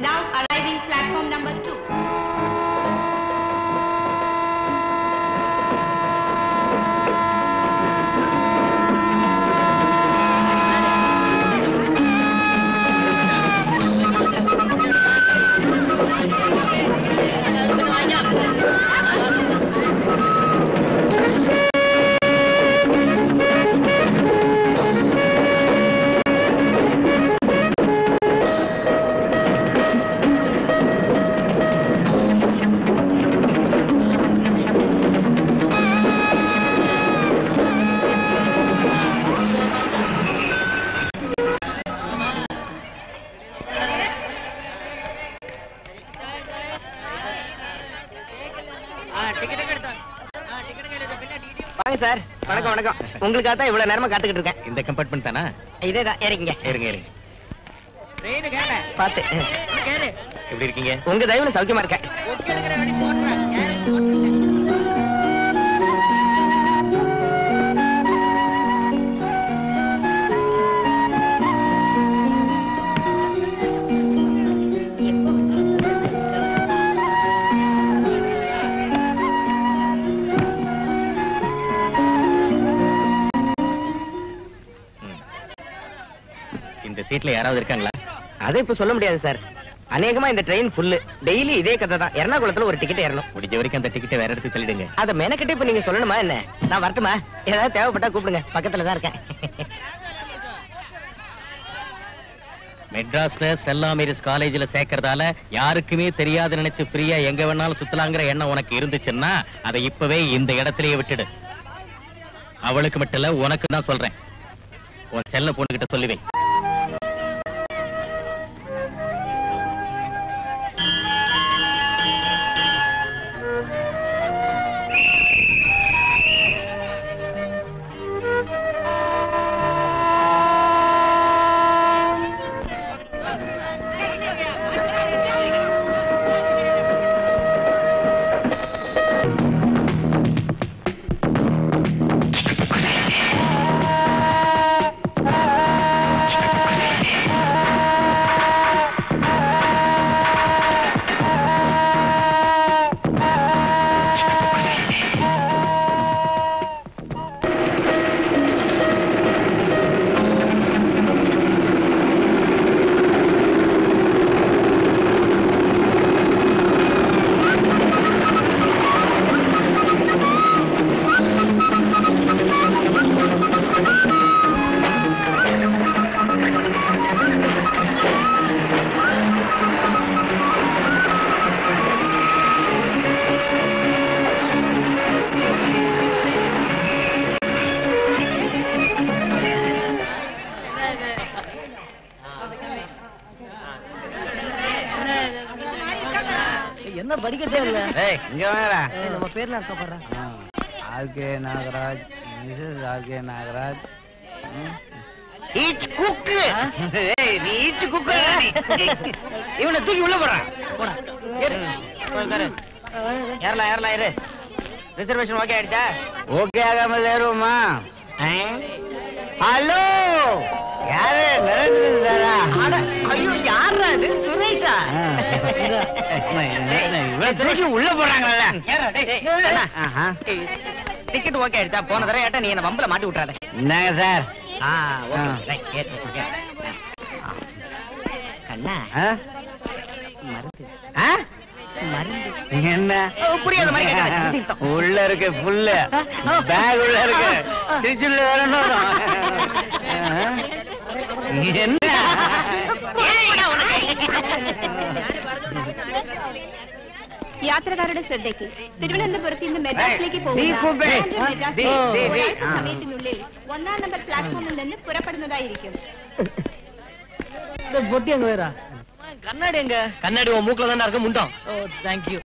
Now arriving platform number 2. Sir வணக்கம் வணக்கம். உங்களுக்காக தான் இவ்வளவு நேரமா காத்துக்கிட்டு இருக்கேன். இந்த கம்பார்ட்மெண்ட் தானா? இதேதான். ஏறிங்க ஏறுங்க ஏறுங்க. பாத்து எப்படி இருக்கீங்க? உங்க தயவுல சௌக்கியமா இருக்கேன். இந்த சீட்ல யாராவது இருக்காங்களா? அதை இப்ப சொல்ல முடியாது சார். அநேகமா இந்த ட்ரெயின் ஃபுல்லு. டெய்லி இதே கதை தான். எர்ணாகுளத்துல ஒரு டிக்கெட் ஏறணும். முடிஞ்ச வரைக்கும் அந்த டிக்கெட்டை வேற இடத்துக்கு தள்ளிடுங்க. அத மெனக்கிட்ட இப்ப நீங்க சொல்லணுமா என்ன? நான் வரட்டுமா? ஏதாவது தேவைப்பட்டா கூப்பிடுங்க. பக்கத்துல தான் இருக்கேன். மெட்ராஸ்ல செல்லாம் மேரிஸ் காலேஜ்ல சேர்க்கறதால யாருக்குமே தெரியாது நினைச்சு ஃப்ரீயா எங்க வேணாலும் சுத்தலாங்கிற எண்ணம் உனக்கு இருந்துச்சுன்னா அதை இப்பவே இந்த இடத்திலேயே விட்டுடு. அவளுக்கு மட்டும் இல்ல, உனக்கு தான் சொல்றேன். உன் செல்ல பொண்ணுகிட்ட சொல்லுவே. என்ன படிக்கட்டே இல்ல. இங்க வாடா. நம்ம பேர்ல இருக்கப்படுறேன். RK Nagaraj, Mrs RK Nagaraj. ஈச் குக்கு. ஏய் நீ ஈச் குக்கு. இவனை தூக்கி உள்ள போறான். போடா. ஏறு. உட்காரு. ஏறலாம் ஏறலாம் இரு. ரிசர்வேஷன் ஓகே ஆயிடுச்சா? ஓகே ஆகாம ஏறுவோமா? ஹலோ யாரு நடந்துருந்தாரா? ஐயோ யாரா இது? சுரேஷா? உள்ள போறாங்கல்ல. டிக்கெட் ஓகே ஆயிடுச்சா? போன தடவை ஏட்டா நீ என்ன வம்பல மாட்டி விட்டுறாத. இந்தாங்க சார். கண்ணா என்ன புரியாத மாதிரி உள்ள இருக்கு புல்ல பேக் உள்ள இருக்கு திருச்சுள்ள வரணும். என்ன യാത്രക്കാരുടെ ശ്രദ്ധയ്ക്ക് തിരുവനന്തപുരത്ത് നിന്ന് മെഡ്രാസിലേക്ക് പോകുന്ന സമയത്തിനുള്ളിൽ 1-ാം നമ്പർ പ്ലാറ്റ്ഫോമിൽ നിന്ന് പുറപ്പെടുന്നതായിരിക്കും. பொட்டி அங்க வேறா? கண்ணாடி எங்க? கண்ணாடி உன் மூக்குல தானே இருக்கு முண்டம். ஓ தேங்க் யூ.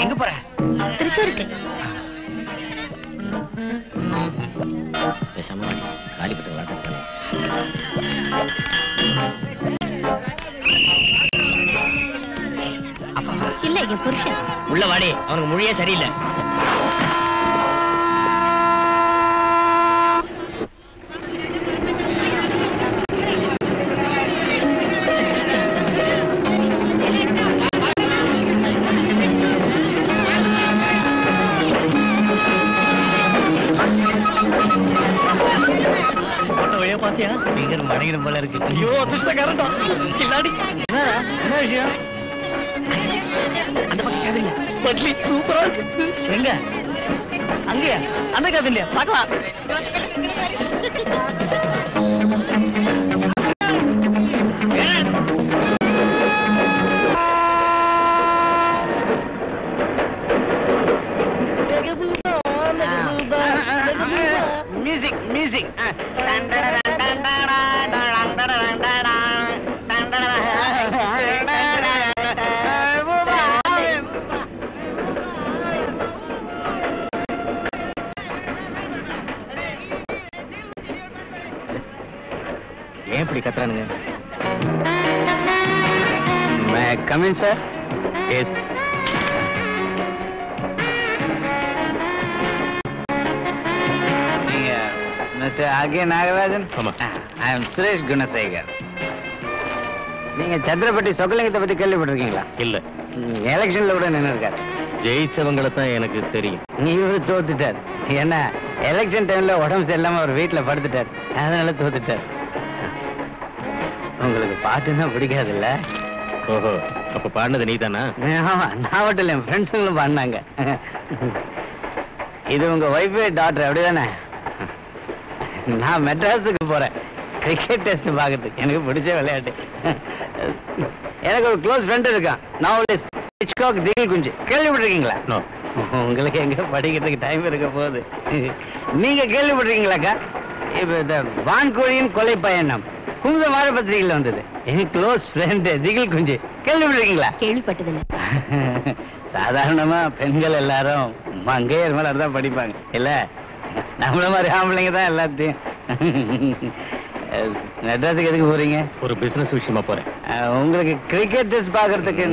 எங்க போற? തൃശ്ശൂർക്ക്. பேசாம காலி பசங்க விளையாட்டு. இல்ல என் புருஷன். உள்ள வாடி, அவனுக்கு மொழியே சரியில்லை. பாத்தியா நீங்க மணிகிற போல இருக்கு. ஐயோ அதிர்ஷ்டக்காரன் தான். இல்லாடி என்ன விஷயம்? அந்த பக்கம் கேபின்ல பட்லி சூப்பரா இருக்கு. எங்க? அங்கயா? அந்த கேபின்ல பார்க்கலாம். Music music. ஏன் இப்படி கத்துறானுங்க? Coming sir. எஸ். நீங்க மிஸ்டர் ஆகே நாகராஜன்? ஆமா. I am Suresh Gunasekar. நீங்க சந்திரப்பட்டி சொக்கலிங்கத்தை பத்தி கேள்விப்பட்டிருக்கீங்களா? இல்ல. எலெக்ஷன்ல கூட நின்று இருக்காரு. ஜெயிச்சவங்களை தான் எனக்கு தெரியும். இவரு தோத்துட்டார். ஏன்னா எலெக்ஷன் டைம்ல உடம்பு சரியில்லாம அவர் வீட்டுல படுத்துட்டார். அதனால தோத்துட்டார். உங்களுக்கு பாட்டுன்னா பிடிக்காதுல்ல? ஓஹோ, அப்ப பாடினது நீ தானா? ஆமா, நான் மட்டும் இல்ல, என் ஃப்ரெண்ட்ஸுங்களும் பாடினாங்க. இது உங்க ஒய்ஃபு டாக்டர் அப்படிதானே? நான் மெட்ராஸுக்கு போறேன் கிரிக்கெட் டெஸ்ட் பாக்கிறதுக்கு. எனக்கு பிடிச்ச விளையாட்டு. எனக்கு ஒரு க்ளோஸ் ஃப்ரெண்ட் இருக்கான், நாவலிஸ்ட் ஹிட்ச்காக் திகில் குஞ்சு. கேள்விப்பட்டிருக்கீங்களா? நோ. உங்களுக்கு எங்க படிக்கிறதுக்கு டைம் இருக்க போகுது. நீங்க கேள்விப்பட்டிருக்கீங்களாக்கா? இப்ப இந்த வான்கோழியின் கொலை பயணம் குமுத வார பத்திரிகையில் வந்தது. என் க்ளோஸ் ஃப்ரெண்ட் திகில் குஞ்சு. கேள்விப்பட்டிருக்கீங்களா? கேள்விப்பட்டதில்லை. சாதாரணமா பெண்கள் எல்லாரும் மங்கையர் மலர் தான் படிப்பாங்க இல்ல? நம்மள மாதிரி ஆம்பளைங்க தான் எல்லாத்தையும். மெட்ராஸுக்கு எதுக்கு போறீங்க? ஒரு பிசினஸ் விஷயமா போறேன். உங்களுக்கு கிரிக்கெட் டெஸ்ட் பாக்குறதுக்கு.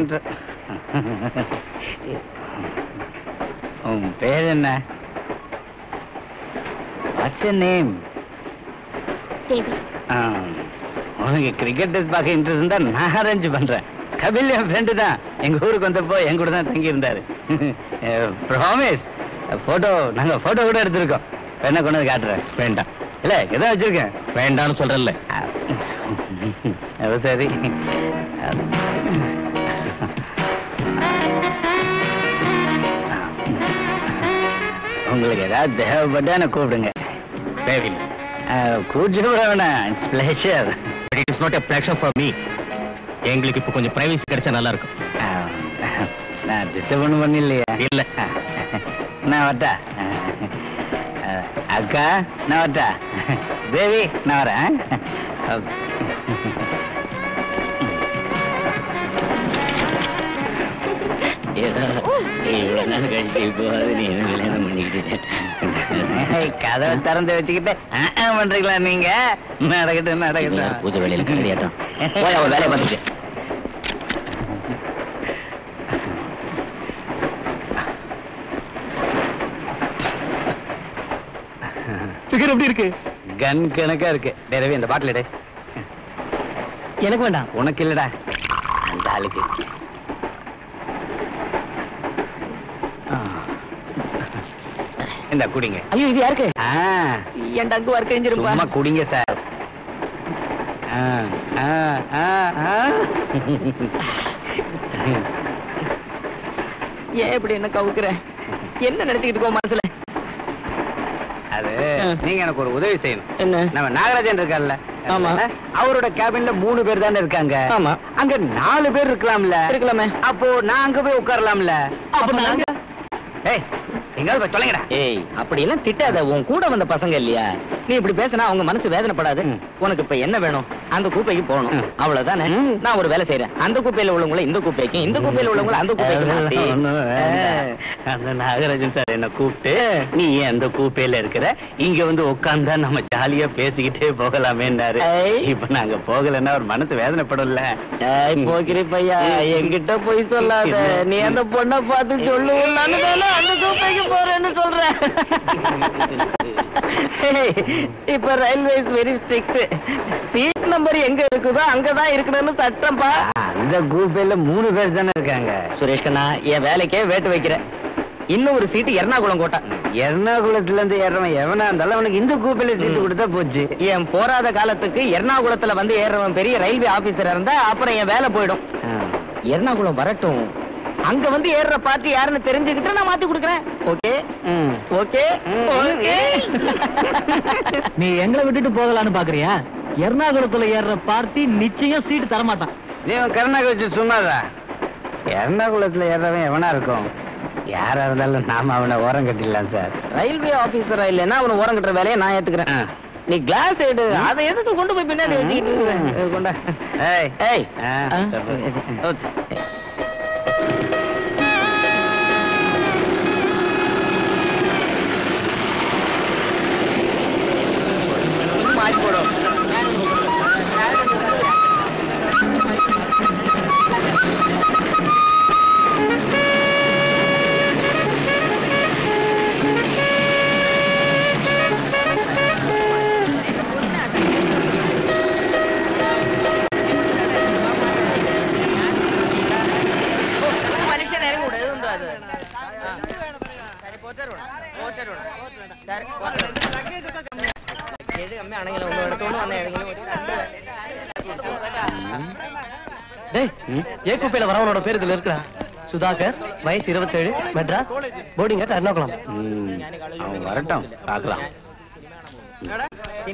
உன் பேர் என்ன? What's your name? தேவி. உனக்கு கிரிக்கெட் டெஸ்ட் பார்க்க இன்ட்ரெஸ்ட் இருந்தா நான் அரேஞ்ச் பண்றேன். கபில் என் ஃப்ரெண்டு தான். எங்க ஊருக்கு வந்தப்போ என் கூட தான் தங்கி இருந்தாரு. ப்ராமிஸ். போட்டோ நாங்க போட்டோ கூட எடுத்திருக்கோம். என்ன கொண்டு வந்து காட்டுறேன். வேண்டாம். இல்ல எதோ வச்சிருக்கேன். வேண்டாம்னு சொல்றேன்ல. அது சரி. உங்களுக்கு ஏதாவது தேவைப்பட்டா என்ன கூப்பிடுங்க. தேவையில்லை. கூப்பிட்டு வேணாம். It's pleasure. But it is not a pleasure for me. எங்களுக்கு இப்ப கொஞ்சம் பிரைவசி கிடைச்சா நல்லா இருக்கும். நான் டிஸ்டர்ப் ஒன்றும் பண்ணலையா? இல்ல. நான் வரட்டா? அக்கா நான் வரட்டா? தேவி நான் வரேன். கதவை திறந்து வச்சுக்கிட்டு பண்றீங்களா நீங்க? நடக்கட்டும் நடக்கட்டும். பூஜை வேலையில கண்டியாட்டம் போய் அவ வேலையை பார்த்துட்டு. ஃபிகர் எப்படி இருக்கு? கன் கணக்கா இருக்கு. ரவி இந்த பாட்டில் எடு. எனக்கு வேண்டாம். உனக்கு இல்லடா, அந்த ஆளுக்கு. இந்த குடிங்க. ஐயோ இது யாருக்கு? என் டங்கு ஒர்க் செஞ்சிருப்பா. சும்மா குடிங்க சார். ஏன் இப்படி என்ன கவுக்குற? என்ன நடத்திக்கிட்டு இருக்கோம் மனசுல? அது நீங்க எனக்கு ஒரு உதவி செய்யணும். என்ன? நம்ம நாகராஜன் இருக்கார்ல? ஆமா. அவரோட கேபின்ல 3 பேர் தானே இருக்காங்க. ஆமா. அங்க 4 பேர் இருக்கலாம்ல? இருக்கலாமே. அப்போ நான் அங்க போய் உட்காரலாம்ல? அப்ப நாங்க எங்காவது போய் தொலைங்கடா. ஏய் அப்படி எல்லாம் திட்டாத. உன் கூட வந்த பசங்க இல்லையா? நீ இப்படி பேசினா அவங்க மனசு வேதனைப்படாது. உனக்கு இப்ப என்ன வேணும்? அந்த கூப்பைக்கு போகணும், அவ்வளவுதானே. நான் ஒரு வேலை செய்யறேன். அந்த கூப்பையில உள்ளவங்கள இந்த கூப்பைக்கும், இந்த கூப்பையில உள்ளவங்கள அந்த கூப்பைக்கும். அந்த நாகராஜன் சார் என்ன கூப்பிட்டு, நீ ஏன் அந்த கூப்பையில இருக்கிற, இங்க வந்து உட்கார்ந்தா நம்ம ஜாலியா பேசிக்கிட்டே போகலாமேன்னாரு. இப்ப நாங்க போகலன்னா ஒரு மனசு வேதனைப்படும்ல. போகிறே பையா, என்கிட்ட போய் சொல்லாத. நீ அந்த பொண்ணை பார்த்து சொல்லு, அந்த கூப்பைக்கு போறேன்னு சொல்றேன். இப்ப railway very strict. Seat number எங்க இருக்குதோ அங்கதான் இருக்கணும்னு சட்டம்பா. அந்த கூப்பையில 3 பேர் தானே இருக்காங்க. சுரேஷ் கண்ணா, என் வேலைக்கே வேட்டு வைக்கிறேன். இன்னும் ஒரு சீட்டு எர்ணாகுளம் கோட்டை. எர்ணாகுளத்துல இருந்து ஏறவன் எவனா இருந்தாலும் அவனுக்கு இந்த கூப்பில சீட்டு கொடுத்தா போச்சு. என் போராத காலத்துக்கு எர்ணாகுளத்துல வந்து ஏறவன் பெரிய ரயில்வே ஆபீசரா இருந்தா அப்புறம் என் வேலை போயிடும். எர்ணாகுளம் வரட்டும், அங்க வந்து ஏறுற பார்ட்டி யாருன்னு தெரிஞ்சுக்கிட்டு நான் மாத்தி கொடுக்குறேன். Okay okay okay. நீ எங்களை விட்டுட்டு போகலான்னு பாக்குறியா? எர்ணாகுளத்துல ஏறுற பார்ட்டி நிச்சயம் சீட்டு தரமாட்டான். நீ கருணாக வச்சு சும்மாதா. எர்ணாகுளத்துல ஏறவன் எவனா இருக்கும்? யாரா இருந்தாலும் நாம அவனை ஓரம் கட்டிடலாம் சார். ரயில்வே ஆபீசரா இல்லைன்னா அவனை ஓரம் கட்டுற வேலையை நான் ஏத்துக்கிறேன். நீ கிளாஸ் எடு, அதை எதுக்கு கொண்டு போய் பின்னாடி வச்சுக்கிட்டு கொண்டா. ஏய் ஏய் மாறி போடும். ஏகுப்பையில வரவனோட பேர் இதுல இருக்கிறா. சுதாகர், வயசு 27, மெட்ராஸ், போர்டிங் அட் எர்ணாகுளம். அவன் வரட்டும், பார்க்கலாம்.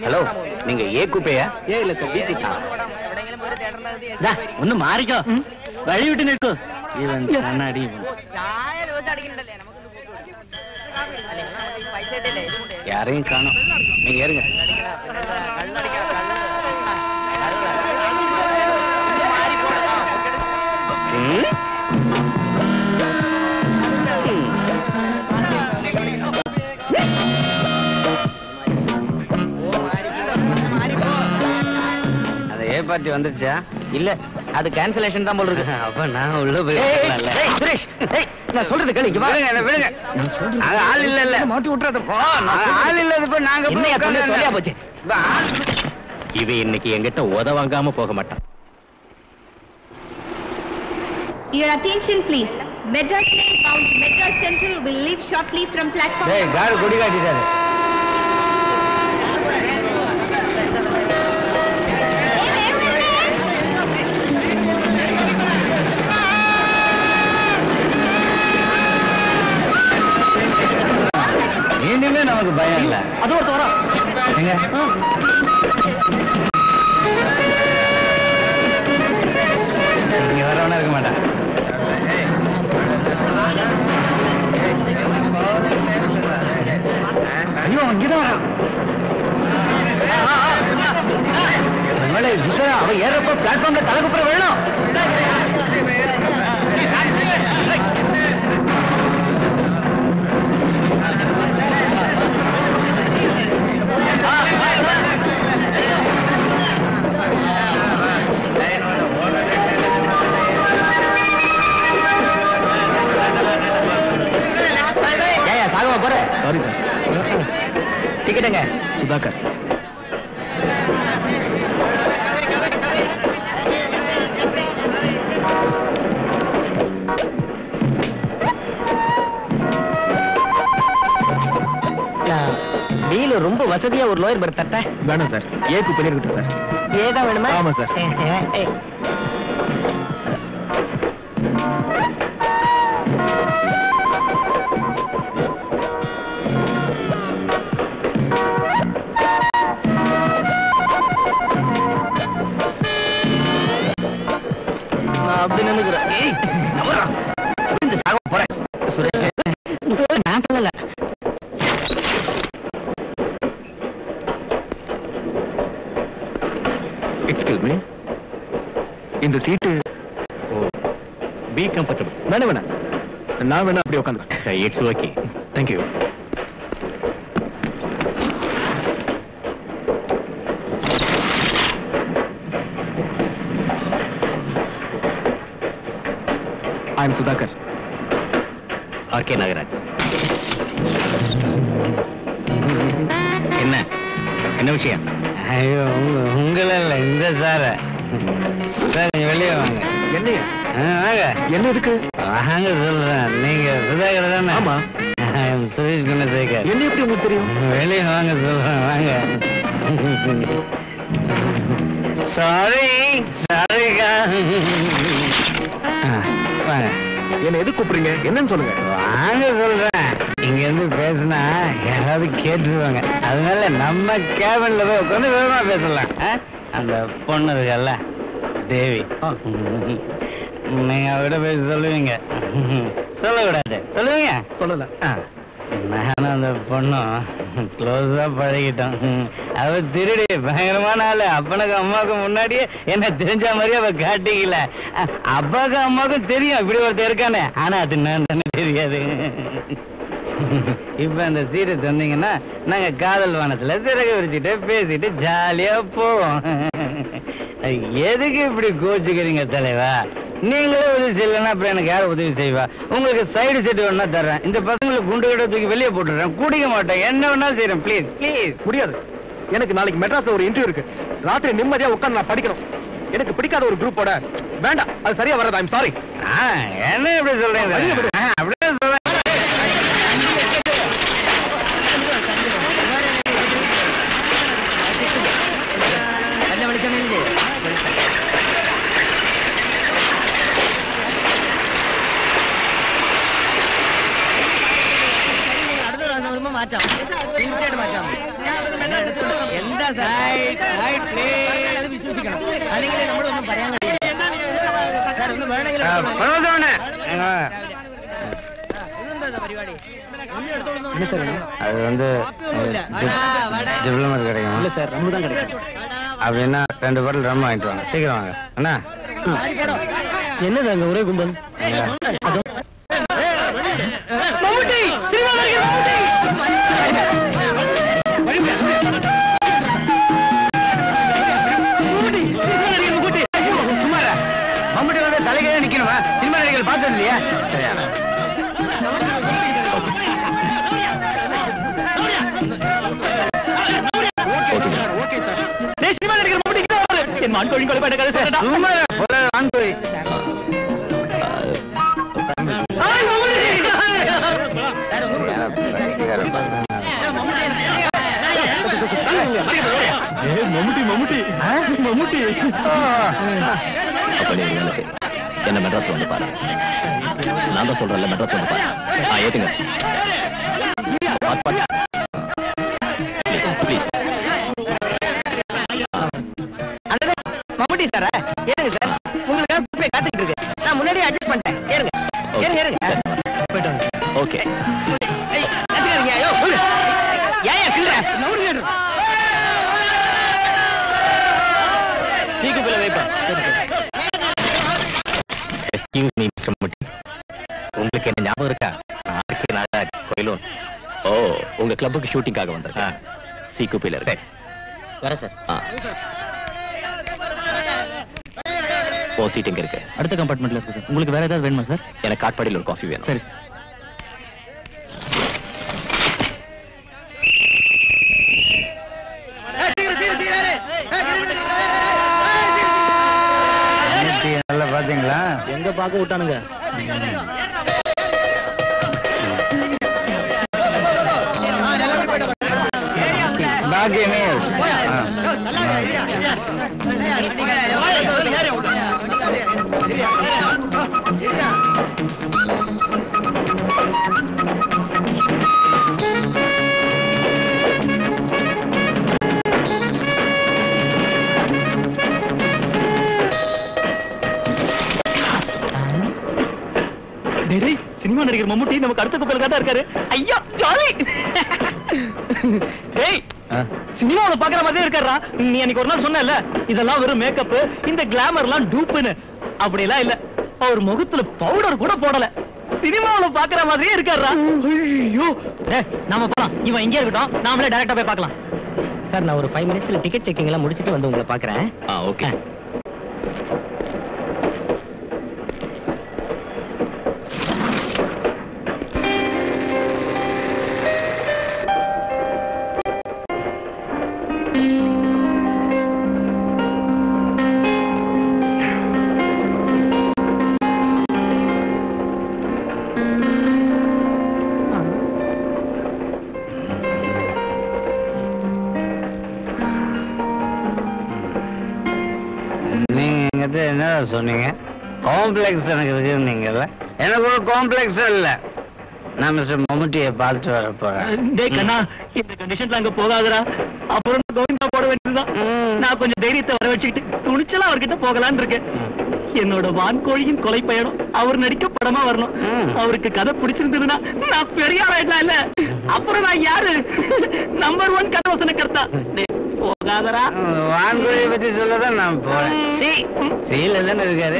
ஹலோ, நீங்க ஏ குப்பையா? ஏ இல்ல சார், பிசி. ஒண்ணு மாறிக்கோ, வழி விட்டு நிற்கும். இவன் கண்ணாடி. யாரையும் காணோம், நீங்க ஏறுங்க. அந்த ஏ பார்ட்டி வந்துருச்சா? இல்ல, அது கேன்சலேஷன் தான் போல இருக்கு. அப்ப நான் உள்ள போய் சுரேஷ், நான் சொல்றது கேளு. விடுங்க. ஆள் இல்ல மாட்டி விட்டுறது போ. ஆள் இல்ல, நாங்க போச்சு. இது இன்னைக்கு எங்கிட்ட உதவாங்காம போக மாட்டான். Your attention please. Madras Mail bound Madras Central will leave shortly from platform. Hey, car குடி காட்டிட்டாரு. இனிமே நமக்கு பயம் இல்ல. அது ஒரு தோறம். எங்க இங்க வரவனா இருக்க மாட்டான். ஐயோ, இங்கதான் வரான். அவன் ஏறப்ப பிளாட்ஃபார்ம்ல தலைக்குப்புற வேணும். டிக்கெட்டுங்க. சுதாகர். வீலு ரொம்ப வசதியா ஒரு லோயர் பர்த் தட்ட வேணும் சார். ஏக்கு பண்ணிருக்கட்டும் சார். ஏதான் வேணுமா? ஆமா சார். அப்படி நினைக்கிறேன். நான் சொல்லல. எக்ஸ்கியூஸ் மீ, இந்த சீட்டு பி கம்ஃபர்டபிள். வேணா நான் வேணா அப்படி உட்காந்து. It's okay. Thank you. I am Sudhakar. RK Nagaraj. என்ன விஷயம்? ஐயோ, உங்கள இந்த சார வெளியே வாங்க. என்ன வாங்க. என்ன இருக்கு? வாங்க சொல்றேன். நீங்க சுதாகர் தானே? ஆமா. சுரேஷ் குணசேகர். என்ன எப்படி உங்களுக்கு தெரியும்? வெளியே வாங்க சொல்றேன். வாங்க. சாரி சாரிக்கா. வாங்க. என்ன எது கூப்பிடுறீங்க? என்னன்னு சொல்லுங்க. வாங்க சொல்றேன். இங்க இருந்து பேசினா யாராவது கேட்டுருவாங்க. அதனால நம்ம கேபின்ல போய் உட்காந்து விவரமா பேசலாம். அந்த பொண்ணு இருக்கல்ல தேவி, நீங்க அவகிட்ட போய் சொல்லுவீங்க. சொல்லக்கூடாது. சொல்லுவீங்க? சொல்லல. நானும் அந்த பொண்ணும் க்ளோஸா பழகிட்டோம். அவ திருடி பயங்கரமான ஆளு. அப்பனுக்கு அம்மாவுக்கு முன்னாடியே என்ன தெரிஞ்ச மாதிரியே அவ காட்டிக்கல. அப்பாவுக்கு அம்மாவுக்கும் தெரியும் இப்படி ஒருத்தர் இருக்கானே. ஆனா அது நான் தானே தெரியாது. இப்ப அந்த சீரை தந்தீங்கன்னா நாங்க காதல் வானத்துல சிறகு விரிச்சுட்டு பேசிட்டு ஜாலியா போவோம். எதுக்கு இப்படி கோச்சுக்கிறீங்க தலைவா? நீங்களே உதவி செய்யலன்னா அப்புறம் எனக்கு யாரும் உதவி செய்வா? உங்களுக்கு சைடு செட் வேணா தர்றேன். இந்த பசங்களுக்கு குண்டு கடை தூக்கி வெளியே போட்டுறேன். குடிக்க மாட்டேன். என்ன வேணாலும் செய்யறேன். Please please. முடியாது. எனக்கு நாளைக்கு மெட்ராஸ்ல ஒரு இன்டர்வியூ இருக்கு. ராத்திரி நிம்மதியா உட்கார்ந்து நான் படிக்கணும். எனக்கு பிடிக்காத ஒரு குரூப்போட வேண்டாம். அது சரியா வராது. I'm sorry. என்ன இப்படி சொல்றீங்க? அப்படியே சொல்றேன். அது வந்து டிப்ளமேட் கிடைக்கும். இல்ல சார், ரொம்ப தான் கிடைக்கும். அப்படின்னா 2 பாட்டில் ரம் வாங்கிட்டு வாங்க. சீக்கிரம் வாங்க அண்ணா. என்னது அங்க ஒரே கும்பல்? மம்முட்டி வந்து தலைகையே நிக்கணுமா? சினிமா நடிகர்கள் பார்த்தது இல்லையா? என்ன மெட்ராஸ் வந்து பாரு. நான் தான் சொல்றேன்ல, மெட்ராஸ் வந்து பாரு. ஏத்துங்க. மம்முட்டி சார், ஏறுங்க சார். உங்களுக்காக போய் காத்துக்கிட்டு இருக்கு. நான் முன்னாடியே அட்ஜஸ்ட் பண்ணிட்டேன். ஏறுங்க ஏறுங்க ஏறுங்க. ஓகே. உங்களுக்கு என்ன ஞாபகம் இருக்கா? கோயிலும் உங்க கிளப்புக்கு ஷூட்டிங்காக வந்திருக்கேன். சீக்குப்பில இருக்கு. வர சார். ஓ சீட்டிங் இருக்கு. அடுத்த கம்பார்ட்மெண்ட்ல இருக்கு சார். உங்களுக்கு வேற ஏதாவது வேணுமா சார்? எனக்கு காட்பாடியில் ஒரு காஃபி வேணும். சரி. நல்லா பாத்தீங்களா? எங்க பார்க்க விட்டானுங்க? பாக்கியமே. சினிமா நடிகர் மம்முட்டி நமக்கு அடுத்த கப்பல் தான் இருக்காரு. ஐயோ ஜாலி. டேய், சினிமாவுல பாக்குற மாதிரியே இருக்காரா? நீ அன்னைக்கு ஒரு நாள் சொன்னல, இதெல்லாம் வெறும் மேக்கப், இந்த கிளாமர்லாம் டூப்னு. அப்படிலாம் இல்ல. அவர் முகத்துல பவுடர் கூட போடல. சினிமாவுல பாக்குற மாதிரியே இருக்காரா? ஐயோ. நாம போலாம். இவன் இங்கே இருக்கட்டும், நாமளே டைரக்டா போய் பார்க்கலாம். சார், நான் ஒரு 5 மினிட்ஸ்ல டிக்கெட் செக்கிங் எல்லாம் முடிச்சிட்டு வந்து உங்களை பாக்குறேன். ஓகே. நீங்க என்கிட்ட என்ன சொன்னீங்க? காம்ப்ளெக்ஸ் எனக்கு இருக்குன்னீங்கல்ல. எனக்கு ஒரு காம்ப்ளெக்ஸும் இல்ல. நான் மிஸ்டர் மம்முட்டியை பார்த்துட்டு வர போறேன். டேய் கண்ணா, இந்த கண்டிஷன்ல அங்க போகாதடா. அப்புறம் கோவிந்தா போட வேண்டியதுதான். நான் கொஞ்சம் தைரியத்தை வர வச்சுக்கிட்டு துணிச்சலா அவர்கிட்ட போகலான்னு இருக்கேன். என்னோட வான்கோழியின் கொலை பயணம் அவர் நடிக்க படமா வரணும். அவருக்கு கதை பிடிச்சிருந்ததுன்னா நான் பெரிய ஆளாயிடலாம் இல்ல. அப்புறம் நான் யாரு? நம்பர் 1 கதை வசனக்கர்த்தா. போகாதரா. வான்கோழியை பத்தி சொல்லதான் நான் போறேன். சீல தானே இருக்காரு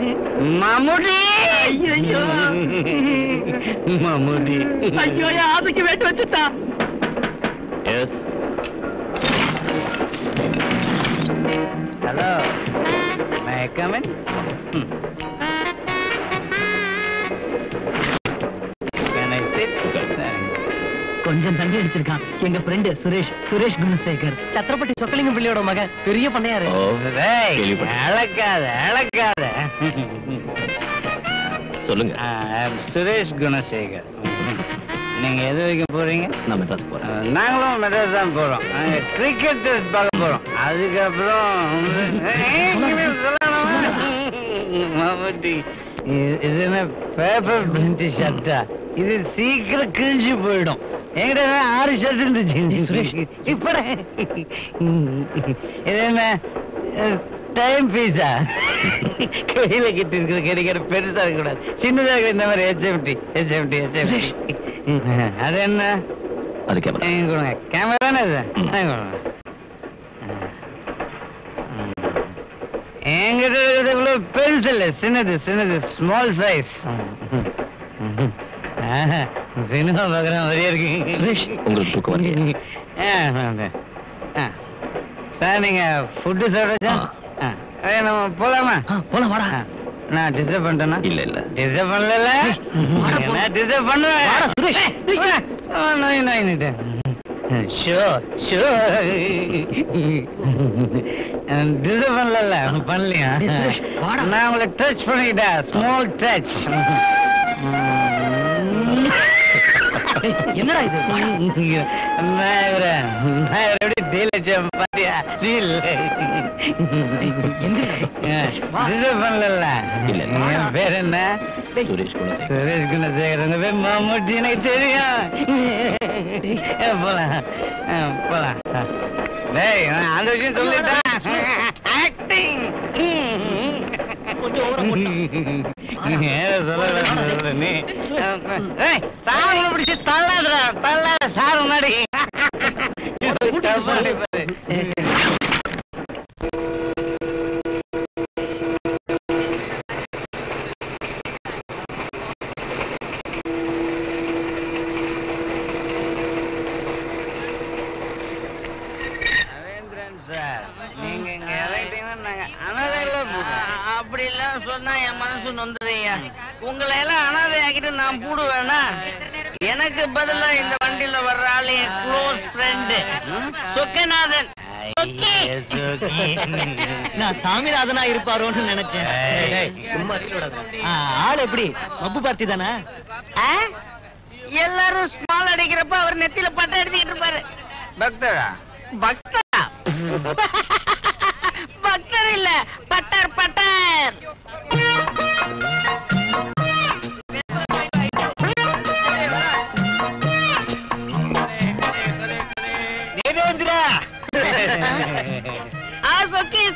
மம்முட்டி. ஐயோ மம்முட்டி. ஐயோ, அதுக்கு வேட்டு வச்சுட்டா. Hello, May I come in? Can I sit? கொஞ்சம் தண்ணி அடிச்சிருக்கான் எங்க ஃப்ரெண்ட் சுரேஷ் குணசேகர், சத்திரப்பட்டி சொக்கலிங்கம் பிள்ளையோட மகன், பெரிய பண்ணையாரு. அழகாத சொல்லுங்க. சுரேஷ் குணசேகர். நீங்க எது வரைக்கும் போறீங்க? நான் மெட்ராஸ் போறேன். நாங்களும் மெட்ராஸ் தான் போறோம். கிரிக்கெட் டெஸ்ட் பார்க்க போறோம். அதுக்கப்புறம் இது என்ன பேப்பர் பிரிண்ட் ஷர்ட்டா? இது சீக்கிரம் கிழிஞ்சு போயிடும். என்கிட்ட 6 ஷர்ட் இருந்துச்சு சுரேஷ். இப்ப இது என்ன டைம் பீஸா? கையில கிட்ட இருக்கிற கிடைக்கிற பெருசா இருக்க கூடாது, சின்னதா இருக்கிற இந்த மாதிரி HMT. அது என்ன? அது கேமரா. கேமரா தானே இது? என்கிட்ட இருக்கிறது இவ்வளவு பெருசு இல்ல, சின்னது ஸ்மால் சைஸ். சினிமா பார்க்குற மாதிரியே இருக்கு. உங்களுக்கு தூக்கம் வந்து சார், நீங்க ஃபுட்டு சாப்பிடுச்சா? நம்ம போலாமா? போலாம் வாடா. நான் டிஸ்டர்ப் பண்ணிட்டேன்னா? இல்ல டிஸ்டர்ப் பண்ணல. நான் டிஸ்டர்ப் பண்ணுவேன். டிஸ்டர்ப் பண்ணல. பண்ணலையா? நான் உங்களை டச் பண்ணிக்கிட்டேன். Small touch. என்னடா இது? எப்படி டீல் வச்சேன் பாத்தியா? டீல் பண்ணல. என் பேர் என்ன? சுரேஷ் குணசேகர். சுரேஷ் குணசேகர். உங்க பேர் மம்முட்டி எனக்கு தெரியும். போலாம். டேய், அந்த விஷயம் சொல்லிட்டேன். ஆக்டிங் பிடிச்சு தள்ளாத சார் முன்னாடி. அப்படி எல்லாம் சொன்னா என் மனசு நொந்ததையா. உங்களை எல்லாம் அனாதை ஆக்கிட்டு நான் பூடுவேனா? எனக்கு பதிலா இந்த வண்டியில வர்ற ஆளு என் க்ளோஸ் ஃப்ரெண்டு சொக்கநாதன். நான் சாமிநாதனா இருப்பாரோன்னு நினைச்சேன். ஆள் எப்படி? மப்பு பார்ட்டி தானே? எல்லாரும் ஸ்மால் அடிக்கிறப்ப அவர் நெத்தியில பட்டை எடுத்துக்கிட்டு இருப்பாரு. பக்தரா? பக்தரா? பக்தர் இல்ல, பட்டர்.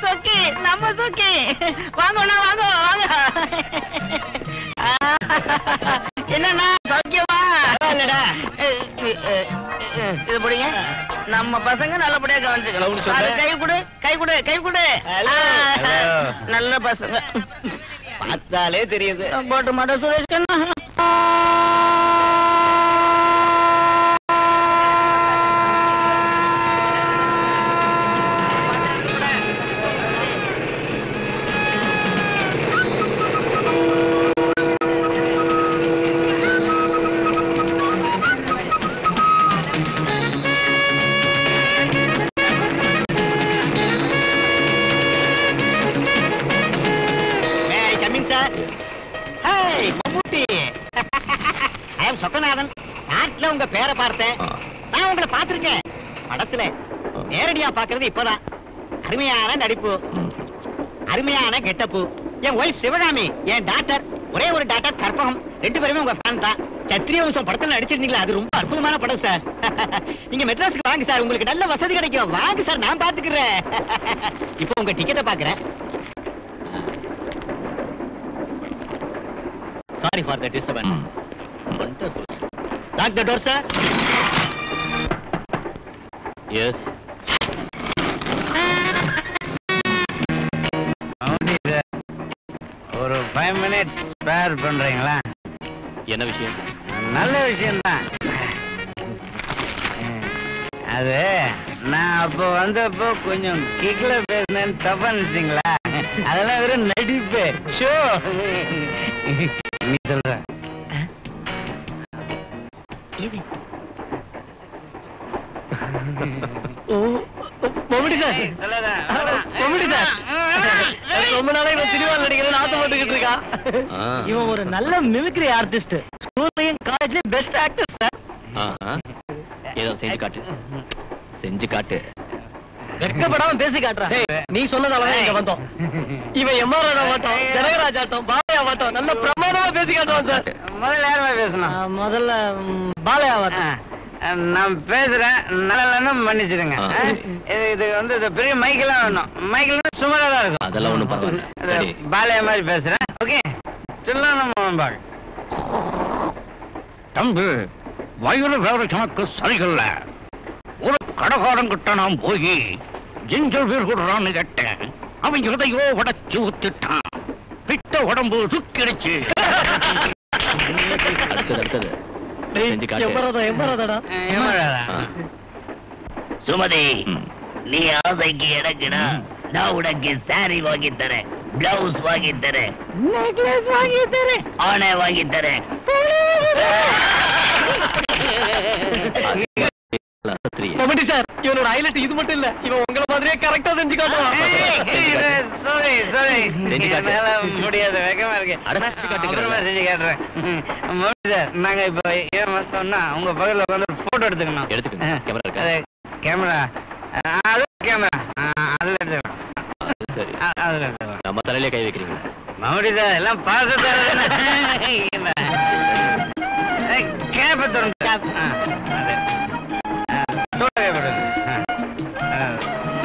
சொக்கி நம்ம சொக்கி. வாங்கண்ணா, வாங்க. என்னண்ணா சௌக்கியமா? இது பிடிங்க. நம்ம பசங்க நல்லபடியா கவனிச்சு. கை கொடு. நல்ல பசங்க பார்த்தாலே தெரியுது. போட்டு மாட்டோம் சுரேஷ் கண்ணா. சொக்கநாதன், நாட்டுல உங்க பேரை பார்த்தேன். நான் உங்களை பார்த்திருக்கேன் படத்துல. நேரடியா பாக்குறது இப்பதான். அருமையான நடிப்பு. அருமையான கெட்டப்பு. என் ஒய்ஃப் சிவகாமி, என் டாக்டர், ஒரே ஒரு டாக்டர் கற்பகம், 2 பேருமே உங்க ஃபேன் தான். சத்திரிய வம்சம் படத்துல நடிச்சிருந்தீங்களா, அது ரொம்ப அற்புதமான படம் சார். நீங்க மெட்ராஸ்க்கு வாங்க சார், உங்களுக்கு நல்ல வசதி கிடைக்கும். வாங்க சார், நான் பாத்துக்கிறேன். இப்போ உங்க டிக்கெட்டை பாக்குறேன். Sorry for the disturbance. Lock the door sir. Yes. ஒரு 5 minutes ஸ்பேர் பண்றீங்களா? என்ன விஷயம்? நல்ல விஷயம்தான். அது நான் அப்போ வந்தப்போ கொஞ்சம் கிக்ல பேசினேன்னு தப்பா நினைச்சீங்களா? அதெல்லாம் வெறும் நடிப்பு, ஷோ. நீ சொல்ற மம்முட்டி சார், மம்முட்டி சார், ரொம்ப நாளா இவன் சினிமாவில் நடிக்கிறேன்னு ஆசைப்பட்டுக்கிட்டு இருக்கான். இவன் ஒரு நல்ல மிமிக்ரி ஆர்டிஸ்ட், ஸ்கூல்லையும் காலேஜ்லயும் பெஸ்ட் ஆக்டர் சார். ஏதோ செஞ்சு காட்டு, செஞ்சு காட்டு. வெட்கப்படாம பேசி காட்டுறான். நீ சொன்னதாலதான் இங்க வந்தோம். இவன் எம்ஆர் ஆட்டம், ஜனகராஜ் ஆட்டம், பாலையா ஆட்டம் நல்ல பிரமாதமா பேசி காட்டுவான் சார். முதல்ல யாருமா பேசணும்? முதல்ல பாலையா ஆட்டம். நான் பேசுறேன், நல்லா மன்னிச்சிடுங்க. இது வந்து பெரிய மைக்கெல்லாம் வேணும். மைக்கெல்லாம் சுமாரா தான் இருக்கும். அதெல்லாம் ஒண்ணும் பரவாயில்ல. பாலையா மாதிரி பேசுறேன். ஓகே, சொல்லலாம். நம்ம தம்பி, வயிறு வேற கணக்கு சரிகள்ல. ஒரு கடைக்காரன் கிட்ட நான் போய் ஜிஞ்சர் பீர் கொடுறான்னு கேட்டேன். அவன் எதையோ உடச்சு ஊத்திட்டான். பிட்ட உடம்பு துக்கிடுச்சு. அடுத்தது செஞ்சு காட்டு. சுமதி, நீ ஆசைக்கு எனக்குடா. நான் உனக்கு சாரி வாங்கி தரேன், பிளவுஸ் வாங்கி தரேன், நெக்லஸ் வாங்கி தரேன், ஆணை வாங்கி தரேன். மம்முட்டி சார், இவனோட ஹைலைட் இது மட்டும் இல்ல, இவன் உங்களை மாதிரியே கரெக்டா செஞ்சு காட்டுவான். முடியாது, வேகமா இருக்கு. அப்புறமா செஞ்சு காட்டுறேன். சார், நாங்க இப்ப ஏன் வந்தோம்னா உங்க பக்கத்துல உட்காந்து போட்டோ எடுத்துக்கணும். கேமரா, அது கேமரா, அதுல எடுத்துக்கலாம். அதுல எடுத்துக்கலாம். நம்ம தலையிலே கை வைக்கிறீங்க. மறுபடி சார், எல்லாம் பார்த்து கேப்ப திறந்து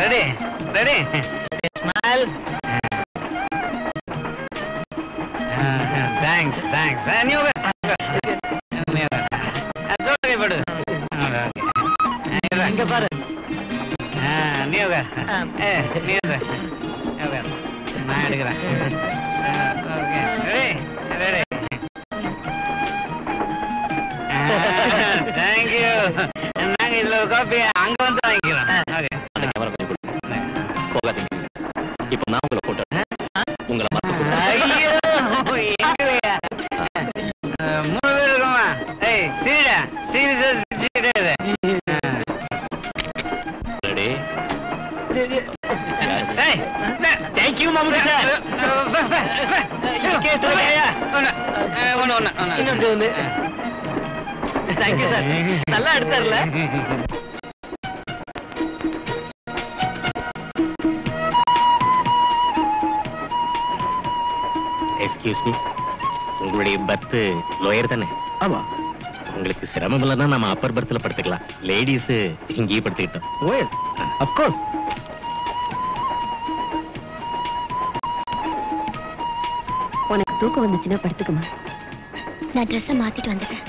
ready ready smile. Thanks thanks. நீ இங்க பாரு. நீ நீ நான் எடுக்கிறேன். Okay, ready ready. தேங்க்யூ. நாங்க இதுல ஒரு காப்பி அங்க வந்து வாங்கிக்கிறோம். ஓகே, அந்த கேமரா கொஞ்சம் கொடுங்க. போகாதீங்க. இப்போ நான் உங்களை போட்டோ உங்களை மறந்து. ஐயோ, எங்கயா 3 பேர் இருக்கோமா? ஏய், சீடா சீடா சீடா. ரெடி? ஏய், தேங்க் யூ மம்முட்டி சார். இன்னொன்று தேங்க்யூ சார், நல்லா எடுத்தார்ல. எக்ஸ்கியூஸ் மீ, உங்களுடைய பர்த் லோயர் தானே? ஆமா. உங்களுக்கு சிரமம் இல்லைன்னா நம்ம அப்பர் பர்த்ல படுத்துக்கலாம். லேடிஸ் இங்கேயே படுத்துக்கிட்டோம். OS, of course. உனக்கு தூக்கம் வந்துச்சுன்னா படுத்துக்குமா. நான் ட்ரெஸ்ஸை மாத்திட்டு வந்துடுறேன்.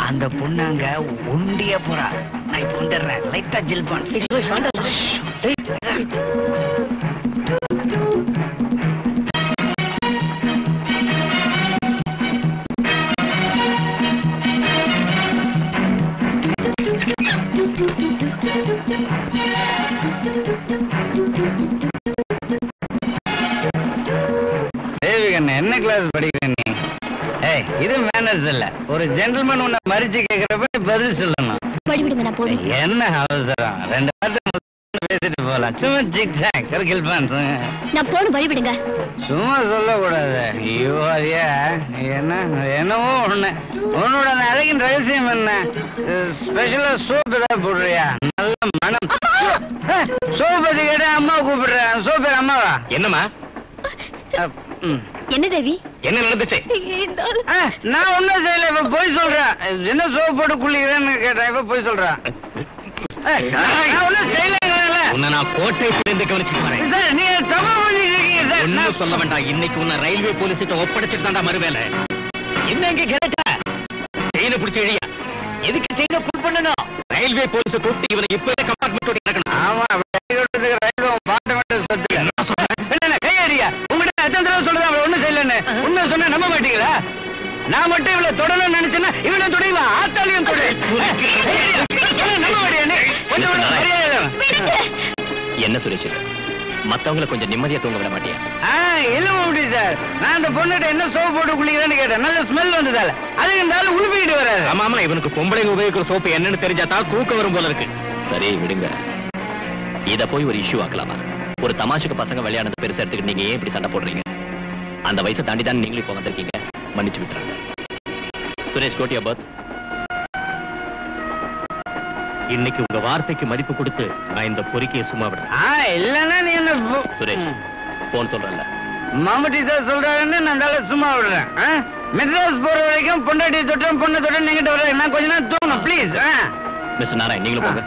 அந்த பொண்ணாங்க ஒண்டிய போறா. நான் இப்ப வந்துடுறேன். லைட்டா ஜில் பண்ண. என்ன கிளாஸ் படிக்கிற நீ? ஏய், இது மேனர்ஸ் இல்ல. ஒரு ஜென்டில்மேன் உன்னை மறிச்சு கேக்குறப்ப நீ பதில் சொல்லணும். வழிவிடுங்க, நான் போறேன். என்ன அவசரம்? 2 வார்த்தை பேசிட்டு போலாம். சும்மா ஜிக் ஜாக் கர்கில் பான்ஸ். நான் போணும், வழிவிடுங்க. சும்மா சொல்லக்கூடாது. ஐயோ ஐயா, என்னவோ ஒண்ணு. உன்னோட அந்த அழகின் ரகசியம் என்ன? ஸ்பெஷலா சோப் ஏதாவது போடுறியா? நல்ல மனம். சோப் பத்தி கேட்ட அம்மா கூப்பிடுறேன். சோப் பேர் அம்மாவா? என்னம்மா? என்ன தேவி? என்ன நடந்துச்சு? நான் ஒன்னும் செய்யல. இப்ப போய் சொல்றேன். என்ன சோப் போட்டு குளிக்கிறேன்னு கேட்டேன். இப்ப போய் சொல்றேன். நான் கோட்டை பிடிந்து கவனிச்சுட்டு வரேன். நீங்க தப்பா பண்ணிருக்கீங்க சார். ஒன்னும் சொல்ல வேண்டாம். இன்னைக்கு உன்னை ரயில்வே போலீஸ்கிட்ட ஒப்படைச்சிட்டு தாண்டா மறுவேலை. என்ன இங்க கேட்டா செயினை பிடிச்சி எழுதியா? எதுக்கு செயினை புல் பண்ணணும்? ரயில்வே போலீஸ் கூப்பிட்டு இவனை இப்பவே கம்பார்ட்மெண்ட் இறக்கணும். ஆமா, ரயில்வே பாட்ட மட்டும் சொத்து என்ன கையடியா? உங்ககிட்ட எத்தனை தடவை சொல்றதா? அவளை ஒண்ணும் செய்யலன்னு உண்மை சொன்னா நம்ப மாட்டீங்களா? நான் மட்டும் இவளை தொடணும்னு நினைச்சேன்னா இவனை தொடைவா? ஆத்தாலையும் தொடு. நம்ப மாட்டியா? என்ன சுரேஷ், மத்தவங்களை கொஞ்சம் நிம்மதியா தூங்க விட மாட்டியா? இல்ல முடியும் சார். நான் அந்த பொண்ணுகிட்ட என்ன சோப் போட்டு குளிக்கிறேன்னு கேட்டேன். நல்ல ஸ்மெல் வந்ததால அதுக்கு இந்த ஆளு உழுப்பிக்கிட்டு வராது. ஆமா ஆமா, இவனுக்கு பொம்பளைங்க உபயோகிக்கிற சோப்பு என்னன்னு தெரிஞ்சாதான் தூக்கம் வரும் போல இருக்கு. சரி விடுங்க, இத போய் ஒரு இஷ்யூ ஆக்கலாமா? ஒரு தமாஷுக்கு பசங்க விளையாடுறது பெருசா எடுத்துக்கிட்டு நீங்க ஏன் இப்படி சண்டை போடுறீங்க? அந்த வயசை தாண்டி தான் நீங்களும் இப்ப வந்திருக்கீங்க. மன்னிச்சு விட்டுறாங்க. சுரேஷ், கோட்டியா பர்த். இன்னைக்கு உங்க வார்த்தைக்கு மதிப்பு கொடுத்து நான் இந்த பொறுக்கியை சும்மா விடுறேன். இல்லன்னா நீ என்ன சுரேஷ், போன் சொல்றேன்ல. மாமட்டி சார் சொல்றாருன்னு நான் சும்மா விடுறேன். மெட்ராஸ் போற வரைக்கும் பொண்டாட்டி தொட்டம் பொண்ணை தொட்டம் எங்கிட்ட வர நான் கொஞ்ச நேரம் தூங்கணும் ப்ளீஸ். மிஸ்டர் நாராயண், நீங்களும் போங்க.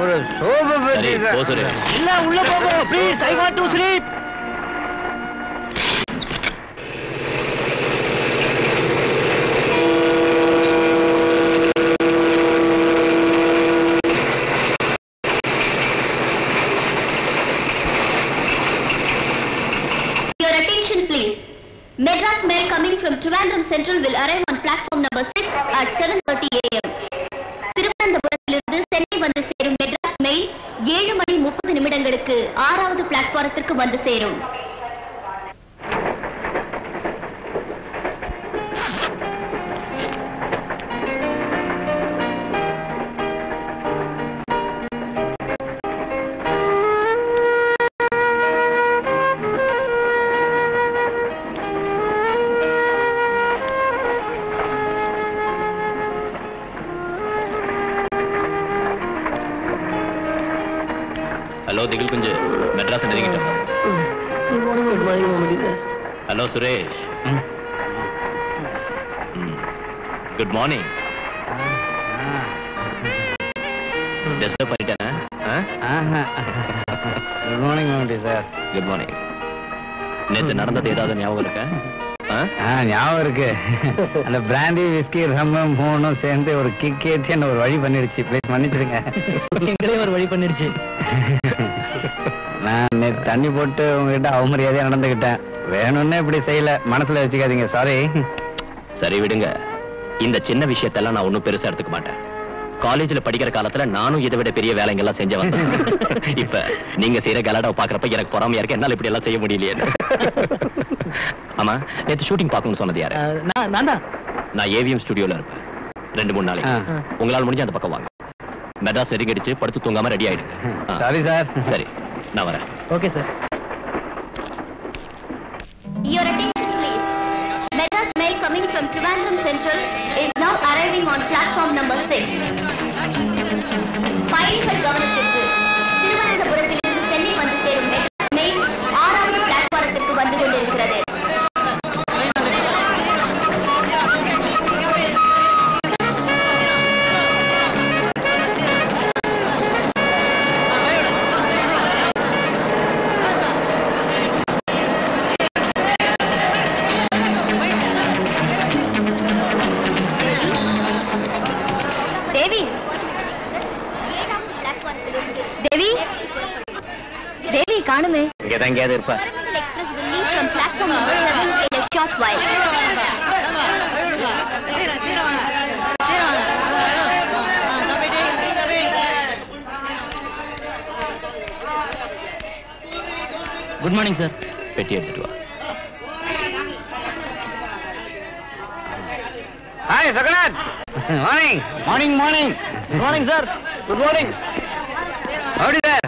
ஒரு சோபை பத்தி இல்ல, உள்ள போங்க please. I want to sleep. Madras mail coming from Trivandrum Central will arrive on platform number 6 at 7:30 AM. திருவனந்தபுரத்திலிருந்து Chennai வந்து சேரும் மெட்ராஸ் மெயில் 7:30 6வது பிளாட்பாரத்திற்கு வந்து சேரும். ஹலோ திகில் குஞ்சு, மெட்ராஸ் நெருங்கிட்டோம். Hello Suresh, good morning. Disturb பண்ணிட்டேனா? Good morning Mammootty sir. Good morning. நேற்று நடந்தது ஏதாவது ஞாபகம் இருக்கா? ஞாபகம் இருக்கு. அந்த பிராண்டி விஸ்கி ரம்மம் மூணும் சேர்ந்து ஒரு கிக் ஏற்றி என்ன ஒரு வழி பண்ணிடுச்சு. ப்ளீஸ் மன்னிச்சிருங்க. எங்களே ஒரு வழி பண்ணிடுச்சு. நான் நேற்று தண்ணி போட்டு உங்ககிட்ட அவமரியாதையா நடந்துகிட்டேன். வேணும்னே இப்படி செய்யல, மனசுல வச்சுக்காதீங்க. சாரி. சரி விடுங்க, இந்த சின்ன விஷயத்தெல்லாம் நான் ஒன்னும் பெருசா எடுத்துக்க மாட்டேன். காலேஜ்ல படிக்கிற காலத்துல நானும் இதை விட பெரிய வேலைங்கெல்லாம் செஞ்சவன். இப்ப நீங்க செய்யற கலாடாவை பாக்குறப்ப எனக்கு பொறாமையா இருக்கு. என்னால இப்படி எல்லாம் செய்ய முடியலையே. ஆமா, நேற்று ஷூட்டிங் பார்க்கணும்னு சொன்னது யாரு? நான் ஏவிஎம் ஸ்டுடியோல இருப்பேன் 2-3 நாளைக்கு. உங்களால முடிஞ்ச அந்த பக்கம் வாங்க. மெட்ராஸ் நெருங்கிடுச்சு, படுத்து தூங்காம ரெடி ஆயிடுங்க. சரி சார். சரி, நான் வரேன். Okay sir. Your attention please. Madras mail coming from Trivandrum Central is now arriving on platform number 6. பயணிகள் கவனத்திற்கு, திருவனந்தபுரத்திலிருந்து சென்னை வந்து சேரும் மெட்ராஸ் மெயில் 6வது பிளாட்பாரத்திற்கு வந்து கொண்டிருக்கிறது. காணுமே. இங்கதான் எங்கேயாவது இருப்பா. Express will leave from platform number 7 in a short while. Good morning sir. பெட்டி எடுத்துட்டு வா. Hi Saganath. Morning. Morning morning. Good morning sir. Good morning. Howdy sir.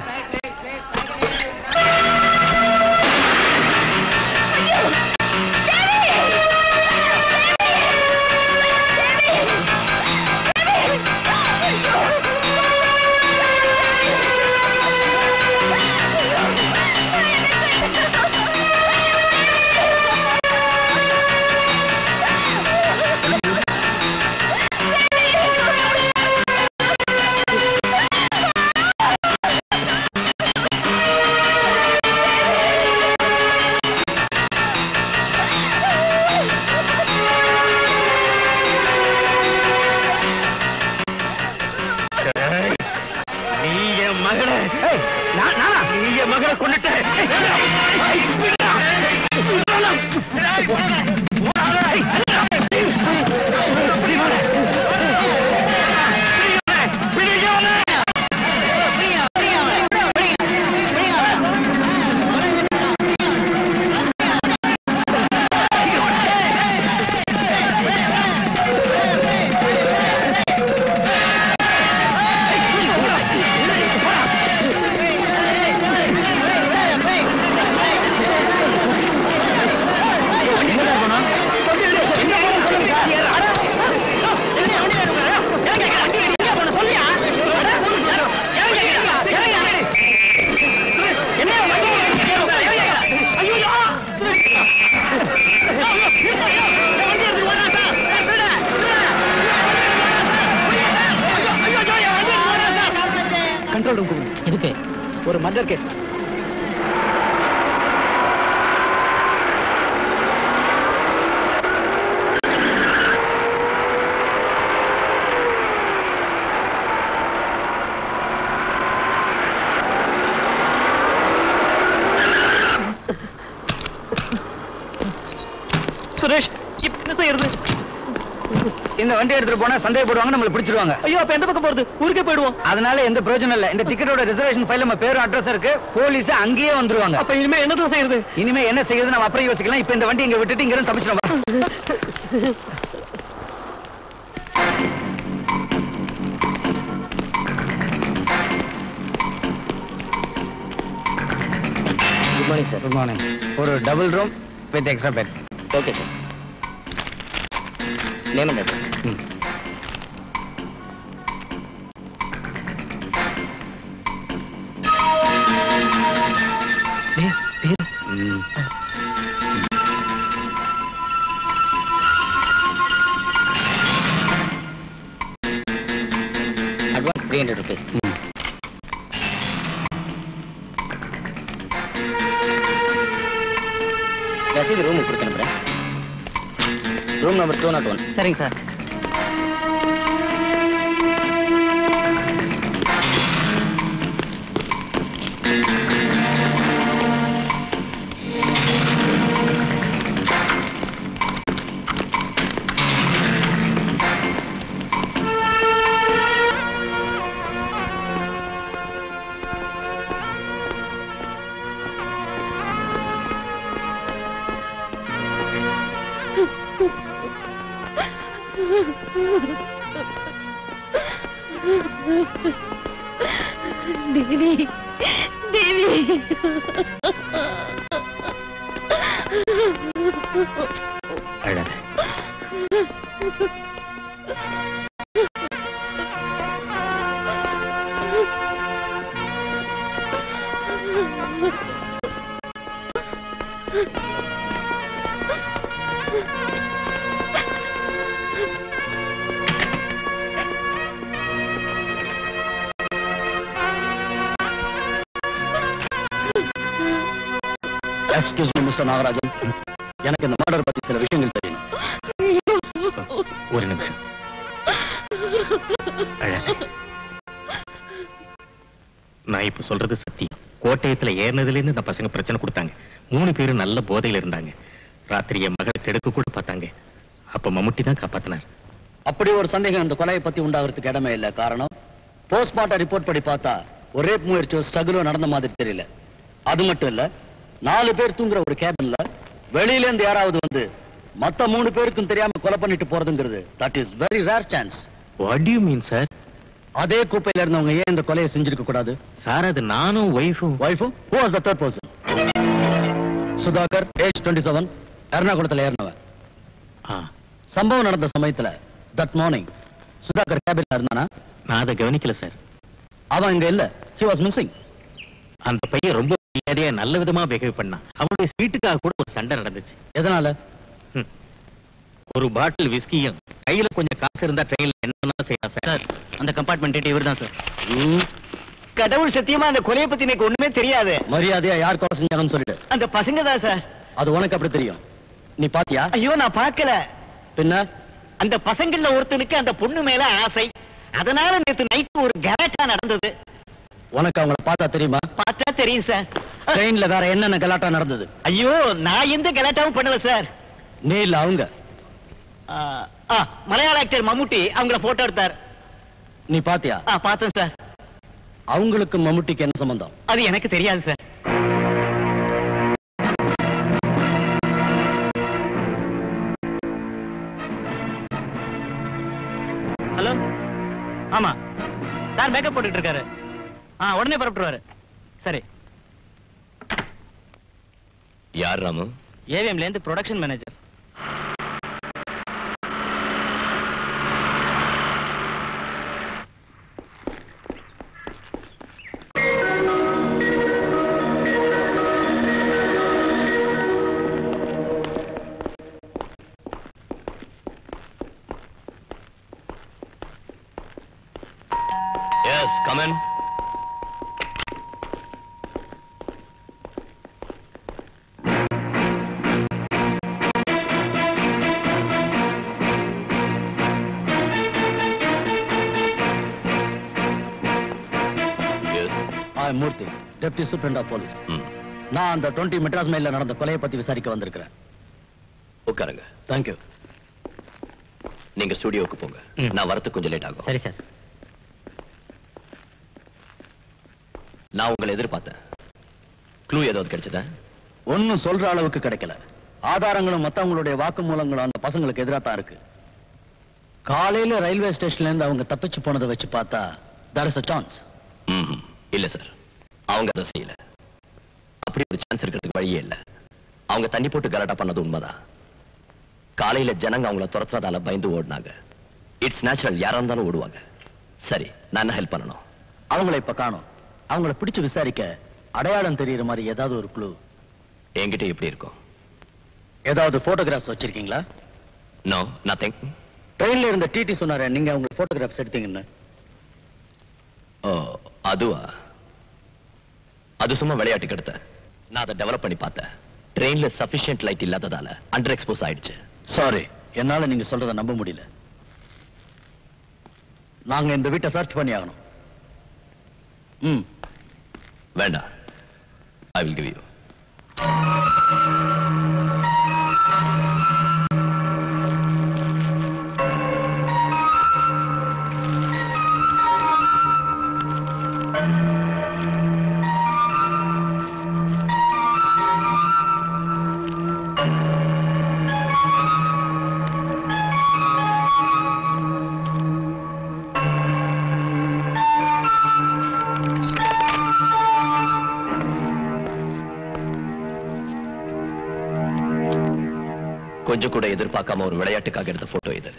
ஒரு மர்டர் கேஸ். சுரேஷ் என்ன செய்யறது? இந்த வண்டி எடுத்துட்டு போனா சந்தேகப்படுவாங்க, நம்மள பிடிச்சிருவாங்க. ஐயோ, அப்ப எந்த பக்கம் போறது? ஊருக்கே போயிடுவோம். அதனால எந்த பிரயோஜனம் இல்ல. இந்த டிக்கெட்டோட ரிசர்வேஷன் ஃபைல்ல நம்ம பேரும் அட்ரஸ் இருக்கு. போலீஸ் அங்கேயே வந்துருவாங்க. அப்ப இனிமே என்ன செய்யறது? இனிமே என்ன செய்யறது நம்ம அப்புறம் யோசிக்கலாம். இப்ப இந்த வண்டி இங்க விட்டுட்டு இங்க இருந்து தப்பிச்சிடுவோம். Good morning sir. Good morning. ஒரு double room with extra bed. Okay sir. Name and address. Advance 300 rupees. ரசீது ரூமுக்கு கொடுத்து அனுப்புறேன். Room number 201. சரிங்க சார். தேவி, தேவி. அழாத. எக்ஸ்கியூஸ் மீ மிஸ்டர் நாகராஜன், எனக்கு இந்த மர்டர் பத்தி சில விஷயங்கள் தெரியும். ஒரு நிமிஷம். நான் இப்ப சொல்றது சத்தியம். கோட்டயத்துல ஏறினதுல இருந்து இந்த பசங்க பிரச்சனை கொடுத்தாங்க. 3 பேரும் நல்ல போதையில இருந்தாங்க. ராத்திரி என் மகளை கெடுக்க கூட பார்த்தாங்க. அப்ப மம்முட்டி தான் காப்பாத்தினார். அப்படி ஒரு சந்தேகம் இந்த கொலையை பத்தி உண்டாகிறதுக்கு இடமே இல்ல. காரணம், போஸ்ட்மார்ட்டம் ரிப்போர்ட் படி பார்த்தா ஒரு ரேப் முயற்சியோ ஸ்ட்ரகிளோ நடந்த மாதிரி தெரியல. அது மட்டும் இல்ல, 4 பேர் தூங்குற ஒரு கேபின்ல வெளியில இருந்து யாராவது வந்து மத்த 3 பேருக்கும் தெரியாம கொலை பண்ணிட்டு போறதுங்கிறது that is very rare chance. What do you mean sir? அதே கூப்பையில இருந்தவங்க ஏன் இந்த கொலையை செஞ்சிருக்க கூடாது? சார் அது நானும் ஒய்ஃபும். Who was the third person? Sudhakar, age 27, எர்ணாகுளத்துல ஏறினவன். சம்பவம் நடந்த சமயத்துல தட் மார்னிங் சுதாகர் கேபின்ல இருந்தானா? நான் அதை கவனிக்கல சார். அவன் இங்க இல்ல. He was missing. அந்த பையன் ரொம்ப மரியாதையா நல்ல விதமா பிஹேவ் பண்ணான். அவனுடைய சீட்டுக்காக கூட ஒரு சண்டை நடந்துச்சு. எதனால? ஒரு பாட்டில் விஸ்கியும் கையில கொஞ்சம் காசு இருந்தா ட்ரெயின்ல என்ன செய்யலாம் சார். அந்த கம்பார்ட்மெண்ட் இவர் தான் சார். கடவுள் சத்தியமா அந்த கொலையை பத்தி எனக்கு ஒண்ணுமே தெரியாது. மரியாதையா யார் கொலை செஞ்சாங்கன்னு சொல்லிட்டு. அந்த பசங்க தான் சார். அது உனக்கு அப்படி தெரியும்? நீ பாத்தியா? ஐயோ நான் பார்க்கல. பின்ன அந்த பசங்கள்ல ஒருத்தனுக்கு அந்த பொண்ணு மேல ஆசை. அதனால நேத்து நைட் ஒரு கலாட்டா நடந்தது. உனக்கு அவங்கள பார்த்தா தெரியுமா? பார்த்தா தெரியும் சார். ட்ரெயின்ல வேற என்னென்ன கலாட்டா நடந்தது? ஐயோ நான் எந்த கலாட்டாவும் பண்ணல சார். நீ இல்ல அவங்க. மலையாள ஆக்டர் மம்முட்டி அவங்கள போட்டோ எடுத்தார். நீ பாத்தியா? பார்த்தேன் சார். அவங்களுக்கு மம்முட்டிக்கு என்ன சம்பந்தம்? அது எனக்கு தெரியாது சார். ஹலோ, ஆமா சார் மேக்கப் போட்டுட்டு இருக்காரு. உடனே புறப்பட்டுருவாரு. சரி. யார் ராமு? ஏவிஎம்ல இருந்து production manager. Yes, come in. Murthy, deputy superintendent of police. நான் அந்த 20 மெட்ராஸ் மெயில்ல நடந்த கொலையை பத்தி விசாரிக்க வந்திருக்கிறேன். உட்காருங்க. தேங்க்யூ. நீங்க ஸ்டுடியோக்கு போங்க. நான் வரதுக்கு கொஞ்சம் லேட் ஆகும். சரி சார். நான் உங்களை எதிர்பார்த்தேன். க்ளூ ஏதாவது கிடைச்சதா? ஒன்னும் சொல்ற அளவுக்கு கிடைக்கல. ஆதாரங்களும் மத்தவங்களுடைய வாக்குமூலங்களும் அந்த பசங்களுக்கு எதிராக தான் இருக்கு. காலையில ரயில்வே ஸ்டேஷன்ல இருந்து அவங்க தப்பிச்சு போனதை வச்சு பார்த்தா there is a chance. இல்ல சார், அவங்க அதை செய்யல. அப்படி ஒரு சான்ஸ் இருக்கிறதுக்கு வழியே இல்ல. அவங்க தண்ணி போட்டு கலாட்டா பண்ணது உண்மைதான். காலையில ஜனங்க அவங்கள துரத்துறதால பயந்து ஓடினாங்க. இட்ஸ் நேச்சுரல், யாரா இருந்தாலும் ஓடுவாங்க. சரி, நான் என்ன ஹெல்ப் பண்ணணும்? அவங்கள இப்ப காணோம். அவங்கள பிடிச்சு விசாரிக்க அடையாளம் தெரியுற மாதிரி ஏதாவது ஒரு க்ளூ என்கிட்ட எப்படி இருக்கும்? ஏதாவது போட்டோகிராஃப்ஸ் வச்சிருக்கீங்களா? No, nothing. ட்ரெயின்ல இருந்த டிடி சொன்னாரு நீங்க அவங்க போட்டோகிராஃப்ஸ் எடுத்தீங்கன்னு. ஓ, அதுவா? அது சும்மா விளையாட்டுக்கு எடுத்தேன். நான் அதை டெவலப் பண்ணி பார்த்தேன். ட்ரெயின்ல சஃபிஷியன்ட் லைட் இல்லாததால அண்டர் எக்ஸ்போஸ் ஆயிடுச்சு. சாரி, என்னால நீங்க சொல்றதை நம்ப முடியல. நாங்க இந்த வீட்டை சர்ச் பண்ணி ஆகணும். வேண்டாம், ஐ வில் கிவ் யூ. கொஞ்சம் கூட எதிர்பார்க்காம ஒரு விளையாட்டுக்காக எடுத்த போட்டோ இது.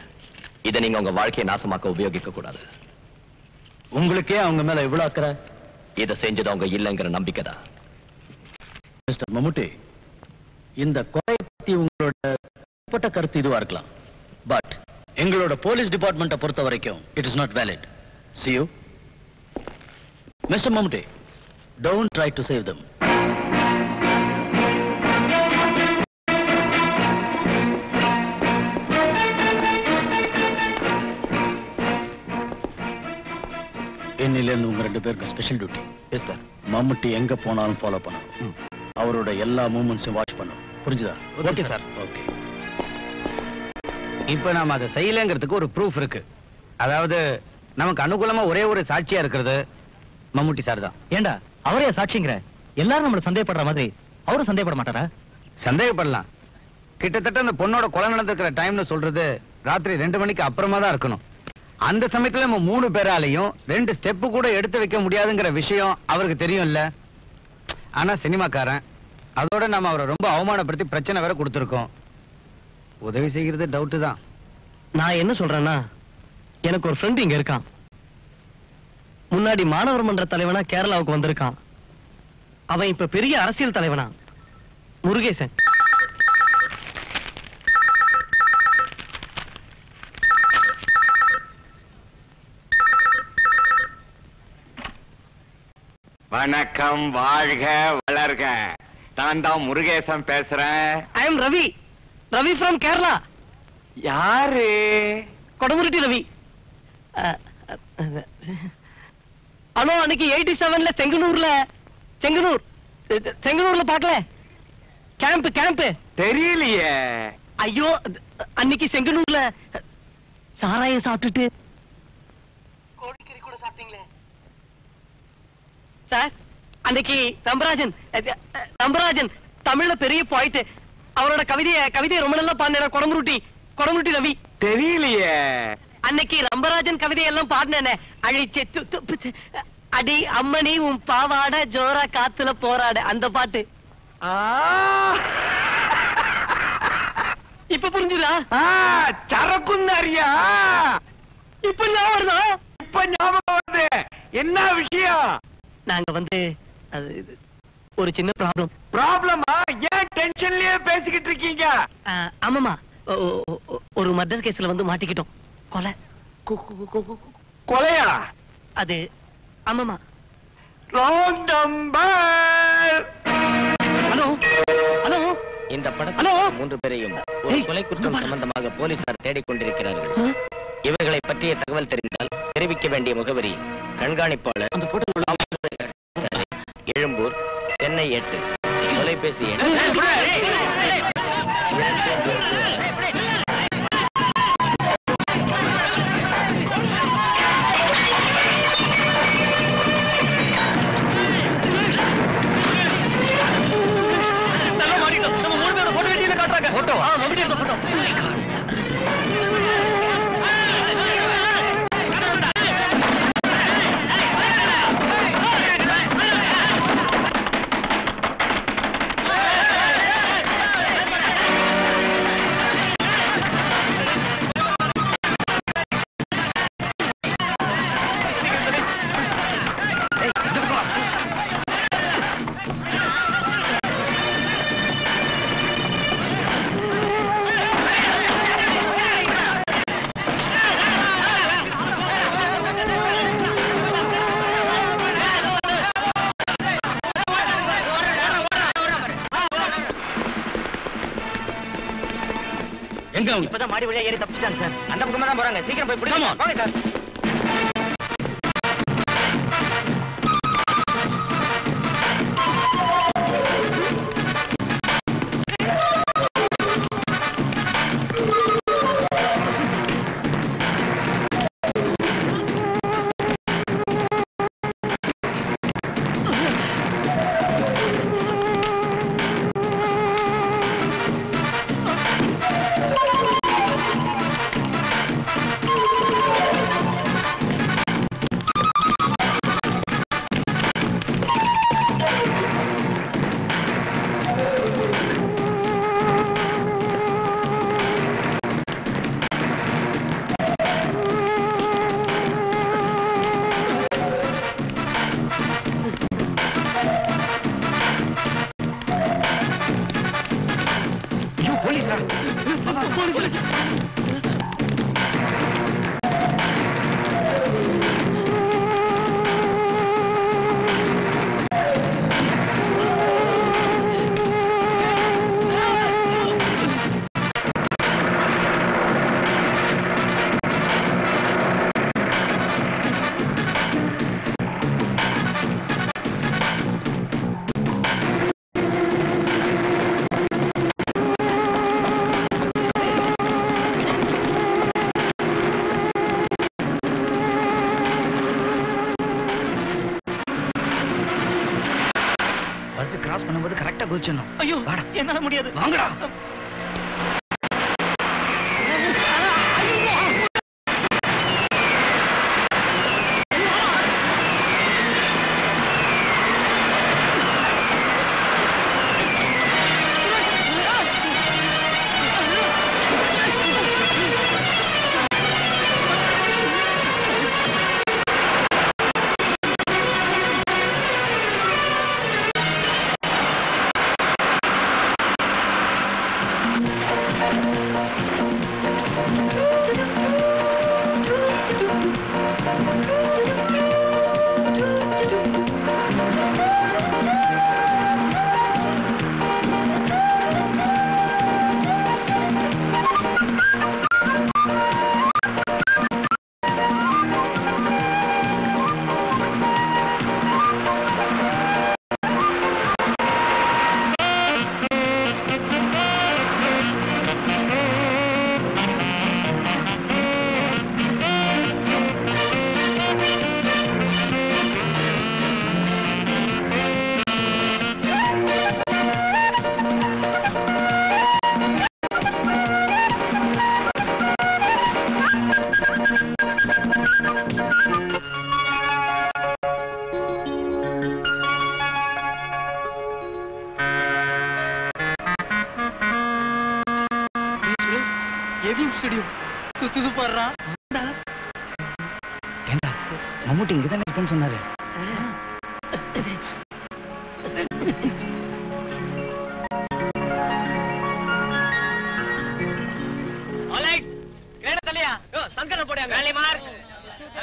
இதை நீங்க உங்க வாழ்க்கையை நாசமாக்க உபயோகிக்க கூடாது. உங்களுக்கே அவங்க மேல இவ்வளவு அக்கறை? இதை செஞ்சது அவங்க இல்லைங்கிற நம்பிக்கை தான். மிஸ்டர் மம்முட்டி, இந்த கொலை பத்தி உங்களோட கருத்து இதுவா இருக்கலாம். பட் எங்களோட போலீஸ் டிபார்ட்மெண்ட்டை பொறுத்த வரைக்கும் it is not valid. See you. Mister Mammootty, don't try to save them. இன்னிலிருந்து உங்க 2 பேருக்கு special duty. Yes sir. Mammootty எங்க போனாலும் ஃபாலோ பண்ணணும். அவரோட எல்லா மூவ்மெண்ட்ஸும் வாட்ச் பண்ணணும். புரிஞ்சுதா? Okay sir. ஓகே. இப்ப நாம அதை செய்யலங்கிறதுக்கு ஒரு ப்ரூஃப் இருக்கு. அதாவது நமக்கு அனுகூலமா ஒரே ஒரு சாட்சியா இருக்கிறது மம்முட்டி சார் தான். ஏண்டா அவரே சாட்சிங்கிற? எல்லாரும் நம்மள சந்தேகப்படுற மாதிரி அவரும் சந்தேகப்பட மாட்டாரா? சந்தேகப்படலாம். கிட்டத்தட்ட அந்த பொண்ணோட கொலை நடந்திருக்கிற டைம்னு சொல்றது ராத்திரி 2 மணிக்கு அப்புறமா தான் இருக்கணும். அந்த சமயத்துல நம்ம 3 பேராலையும் 2 ஸ்டெப் கூட எடுத்து வைக்க முடியாதுங்கிற விஷயம் அவருக்கு தெரியும்ல. ஆனா சினிமாக்காரன், அதோட நம்ம அவரை ரொம்ப அவமானப்படுத்தி பிரச்சனை வேற கொடுத்துருக்கோம். உதவி செய்கிறது டவுட் தான். நான் என்ன சொல்றேன்னா, எனக்கு ஒரு ஃப்ரெண்ட் இங்க இருக்கான். முன்னாடி மாணவர் மன்ற தலைவனா கேரளாவுக்கு வந்திருக்கான். அவன் இப்ப பெரிய அரசியல் தலைவனா, முருகேசன். வணக்கம், வாழ்க வளர்க. நான் தான் முருகேசன் பேசுறேன். I am Ravi. Ravi from Kerala. யாரு? கொடமுருட்டி ரவி. அனோ அன்னைக்கு 87ல செங்கனூர்ல பார்க்கல? கேம்ப் தெரியலையே. ஐயோ, அன்னைக்கு செங்கனூர்ல சாராயம் சாப்பிட்டுட்டு கோழிக்கறி கூட சாப்பிட்டீங்களே சார். அன்னைக்கு ரம்பராஜன் தமிழ்ல பெரிய பாயிண்ட். அவரோட கவிதையை ரொம்ப நல்லா பாடின கொடமுருட்டி ரவி. தெரியலையே. அன்னைக்கு ரம்பராஜன் கவிதையெல்லாம் பாடினேனே, அழிச்சே அடி அம்மணி உன் பாவாட ஜோரா காத்துல போராட, அந்த பாட்டு. இப்ப புரிஞ்சுதா? சரக்குந்தாரியா? இப்ப ஞாபகம் வருது. என்ன விஷயம்? நாங்க ஒரு சின்ன ப்ராப்ளமா? ஏன் டென்ஷன்லயே பேசிக்கிட்டு இருக்கீங்க? ஆமாமா, ஒரு மர்டர் கேஸ்ல மாட்டிக்கிட்டோம். கொலையா? அது ஆமாமா. Wrong number. ஹலோ இந்த படத்தில் 3 பேரையும் ஒரு கொலை குற்றம் சம்பந்தமாக போலீசார் தேடிக்கொண்டிருக்கிறார்கள். இவர்களை பற்றிய தகவல் தெரிந்தால் தெரிவிக்க வேண்டிய முகவரி: கண்காணிப்பாளர், எழும்பூர், சென்னை 8, தொலைபேசி எண். இப்பதான் மாடி வழியா ஏறி தப்பிச்சிட்டாங்க சார். அந்த பக்கமா தான் போறாங்க. சீக்கிரம் போய் பிடிக்கணும். வாங்க சார். போலீஸ் கிராஸ் பண்ணும்போது கரெக்டா குதிச்சணும். ஐயோ வாடா. என்னால முடியாது. வாங்கடா. மம்முட்டி இங்கதான் இருக்குன்னு சொன்னாரு. சங்கர போடுங்க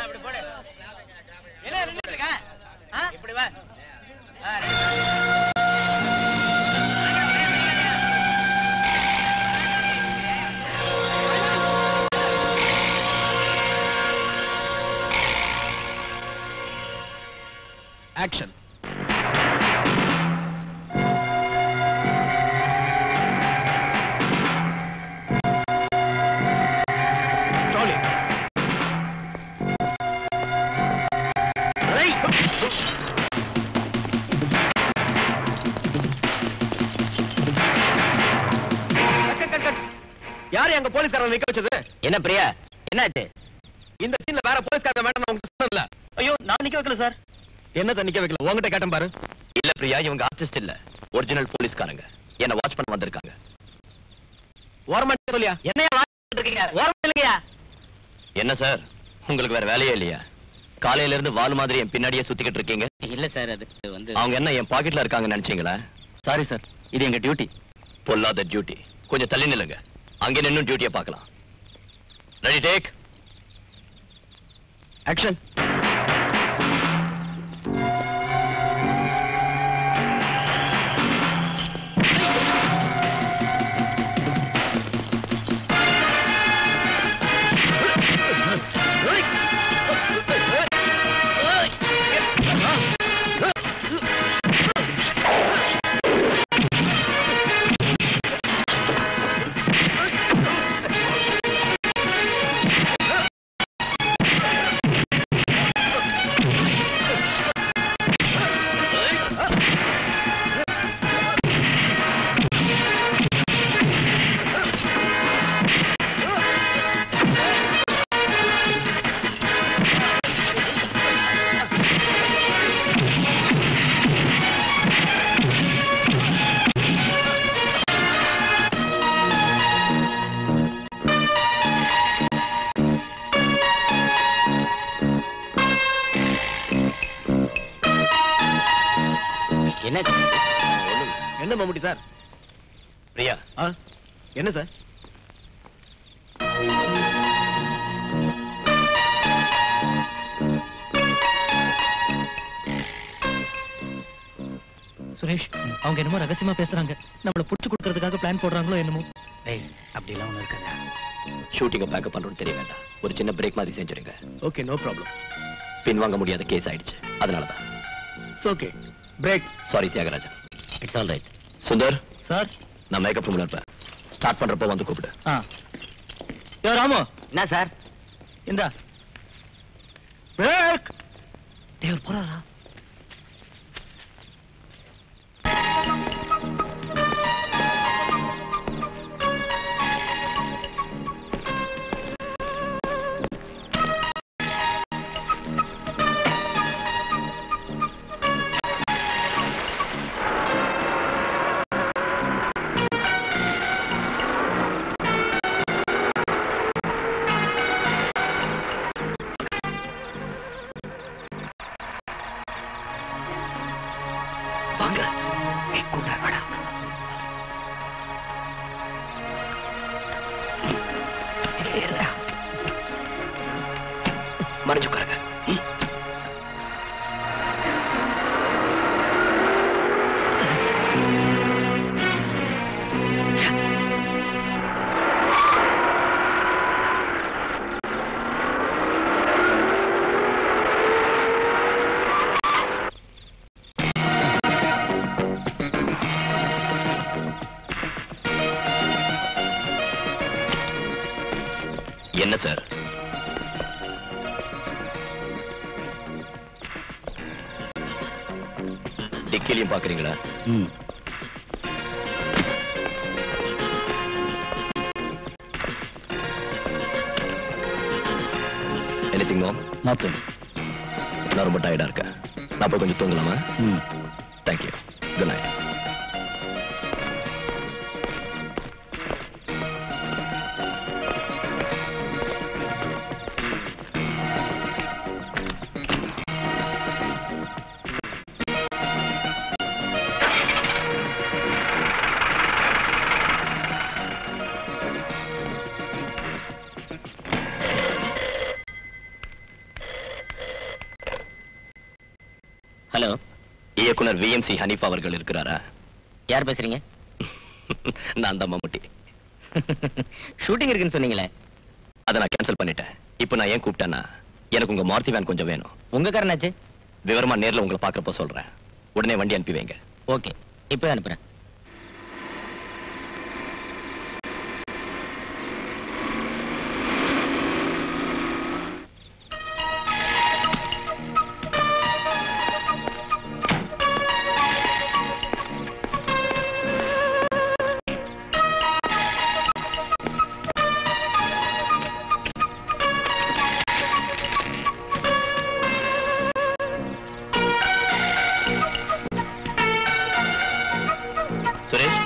இப்படி போடு. இப்படி வா. Action. Trolley. Right. யார் எங்க போலீஸ்காரங்க நிக்க வச்சது? என்ன பிரியா, என்னாச்சு? இந்த சீன்ல வேற போலீஸ்காரங்க வேண்டாம் நான் உங்களுக்கு சொல்லல. ஐயோ நான் நிக்க வைக்கல சார். என்னத்த நிக்க வைக்கல? உங்ககிட்ட கேட்டேன் பாரு. இல்ல பிரியா, இவங்க ஆர்டிஸ்ட் இல்ல, ஒரிஜினல் போலீஸ்காரங்க. என்ன வாட்ச் பண்ண வந்திருக்காங்க. ஓரமா சொல்லியா? என்னைய வாட்ச் இருக்கீங்க? ஓரமா இல்லையா? என்ன சார், உங்களுக்கு வேற வேலையே இல்லையா? காலையில இருந்து வால் மாதிரி என் பின்னாடியே சுத்திக்கிட்டு இருக்கீங்க. இல்ல சார், அது வந்து அவங்க என்ன என் பாக்கெட்ல இருக்காங்க நினைச்சீங்களா? சாரி சார், இது எங்க டியூட்டி. பொல்லாத டியூட்டி. கொஞ்சம் தள்ளி நில்லுங்க, அங்கே நின்னு டியூட்டியை பார்க்கலாம். Ready, take action. என்ன மம்முட்டி சார்? பிரியா, என்ன சார்? சுரேஷ், அவங்க என்னமோ ரகசியமா பேசுறாங்க. நம்மள புடிச்சு கொடுக்கறதுக்காக பிளான் போடுறாங்களோ என்னமோ. டேய், அப்படி எல்லாம் ஒண்ணு இருக்காதா? ஷூட்டிங்க பேக்கப் பண்றோம்னு தெரிய வேண்டாம். ஒரு சின்ன பிரேக் மாதிரி செஞ்சிருங்க. Okay, no problem. பின்வாங்க முடியாத கேஸ் ஆயிடுச்சு, அதனாலதான். Okay, break. Sorry Thyagarajan. It's all right. Sundar sir, நான் மேக்கப் ரூம்ல இருப்பேன். ஸ்டார்ட் பண்றப்போ வந்து கூப்பிடு. யோ ராமு, என்ன சார்? இந்தா பிரேக். தேவர் போறாரா? வாங்க கூட வாடா. மறைஞ்சு உட்காருங்க. என்ன சார்? டிக்கிலையும் பாக்குறீங்களா? எனிதிங் மாம்? நத்திங். நான் ரொம்ப டயர்டா இருக்கேன். நான் போய் கொஞ்சம் தூங்கலாமா? தேங்க்யூ. Good night. ஹலோ, இயக்குனர் விஎம்சி ஹனீஃப் அவர்கள் இருக்கிறாரா? யார் பேசுறீங்க? நான் தான் மம்முட்டி. ஷூட்டிங் இருக்குன்னு சொன்னீங்களே. அதை நான் கேன்சல் பண்ணிட்டேன். இப்போ நான் ஏன் கூப்பிட்டேன்னா, எனக்கு உங்க மாருதி வேன் கொஞ்சம் வேணும். உங்க காரனாச்சு? விவரமா நேர்ல உங்களை பாக்குறப்ப சொல்றேன். உடனே வண்டி அனுப்பி வைங்க. ஓகே, இப்போ அனுப்புறேன். சுரேஷ்,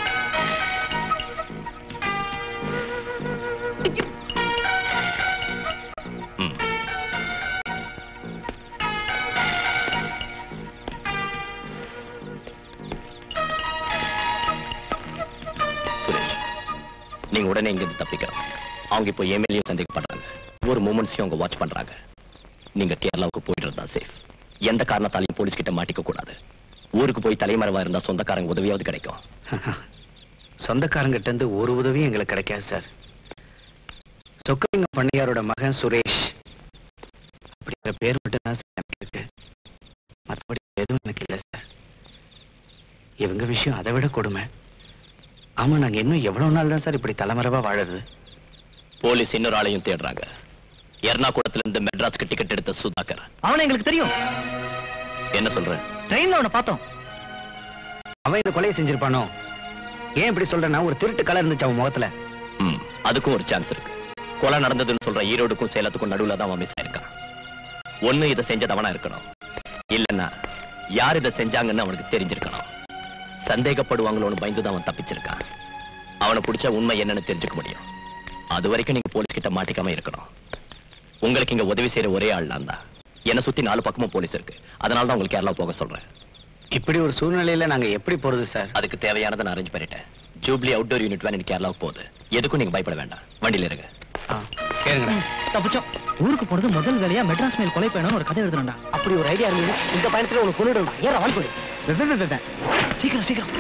சுரேஷ், நீங்க உடனே இங்க இருந்து தப்பிக்கணும். அவங்க இப்போ எம்எல்ஏ சந்தேகப்படுறாங்க. ஒரு மூமெண்ட்ஸையும் அவங்க வாட்ச் பண்றாங்க. நீங்க கேரளாவுக்கு போயிட்டு தான் சேஃப். எந்த காரணத்தாலையும் போலீஸ் கிட்ட மாட்டிக்க கூடாது. ஊருக்கு போய் தலைமறைவா இருந்தா சொந்தக்காரங்க உதவியாவது கிடைக்கும். சொந்தக்காரங்கிட்ட இருந்து ஒரு உதவியும் எங்களுக்கு கிடைக்காது சார். சொக்கலிங்க பண்ணையாரோட மகன் சுரேஷ் அப்படிங்கிற பேர் மட்டும் தான் சார் எனக்கு இருக்கு. மற்றபடி எதுவும் எனக்கு இல்லை சார். இவங்க விஷயம் அதை விட கொடுமை. ஆமா, நாங்க இன்னும் எவ்வளவு நாள் தான் சார் இப்படி தலைமறைவா வாழறது? போலீஸ் இன்னொரு ஆளையும் தேடுறாங்க. எர்ணாகுளத்துல இருந்து மெட்ராஸ்க்கு டிக்கெட் எடுத்த சுதாகர். அவனை எங்களுக்கு தெரியும். என்ன சொல்ற? ட்ரெயின்ல அவனை பார்த்தோம். அவன் இந்த கொலையை செஞ்சிருப்பானோ? ஏன் இப்படி சொல்றேன்னா, ஒரு திருட்டு கலர் இருந்துச்சு அவன் முகத்துல. அதுக்கும் ஒரு சான்ஸ் இருக்கு. கொலை நடந்ததுன்னு சொல்ற ஈரோடுக்கும் சேலத்துக்கும் நடுவுல தான் அவன் மிஸ் ஆயிருக்கான். ஒண்ணு இதை செஞ்சது அவனா இருக்கணும், இல்லன்னா யார் இதை செஞ்சாங்கன்னு அவனுக்கு தெரிஞ்சிருக்கணும். சந்தேகப்படுவாங்களோன்னு பயந்துதான் அவன் தப்பிச்சிருக்கான். அவனை பிடிச்சா உண்மை என்னன்னு தெரிஞ்சுக்க முடியும். அது வரைக்கும் நீங்க போலீஸ் கிட்ட மாட்டிக்காம இருக்கணும். உங்களுக்கு இங்க உதவி செய்யற ஒரே ஆள் நான் தான். என்னை சுத்தி 4 பக்கமும் போலீஸ் இருக்கு. அதனால தான் உங்களுக்கு கேரளா போக சொல்றேன். இப்படி ஒரு சூழ்நிலையில நாங்க எப்படி போறது சார்? அதுக்கு தேவையானதை நான் அரேஞ்ச் பண்ணிட்டேன். ஜூப்ளி அவுட்டோர் யூனிட் வேன் கேரளாவுக்கு போகுது. எதுக்கும் நீங்க பயப்பட வேண்டாம். வண்டியில இருங்க. கேளுங்க. தப்பிச்சோம். ஊருக்கு போறது முதல் வேலையா மெட்ராஸ் மேல் கொலை பயணம் ஒரு கதை எழுதுறா. அப்படி ஒரு ஐடியா இருந்தது. இந்த பயணத்துல உனக்கு கொண்டுடா. ஏற வால் போடு. சீக்கிரம் சீக்கிரம்.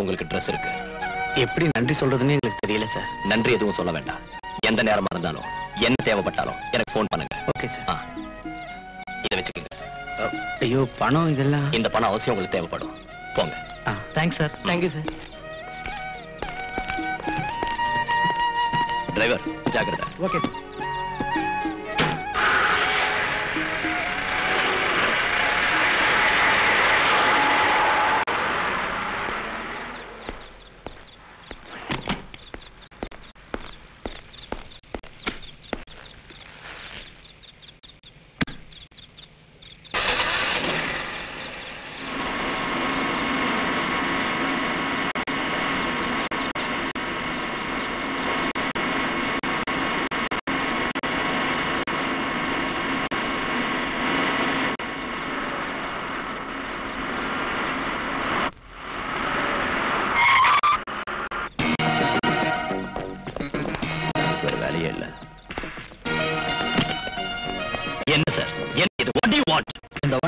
உங்களுக்கு ட்ரெஸ் இருக்கு. எப்படி நன்றி சொல்றதுன்னு எங்களுக்கு தெரியல சார். நன்றி எதுவும் சொல்ல வேண்டாம். எந்த நேரமா இருந்தாலும் என்ன தேவைப்பட்டாலும் எனக்கு போன் பண்ணுங்க. Okay sir. இதை வச்சுக்கோங்க. ஐயோ, பணம் இதெல்லாம். இந்த பணம் அவசியம் உங்களுக்கு தேவைப்படும். போங்க. Thanks sir. Thank you sir. Driver, ஜாக்கிரதை. Okay sir.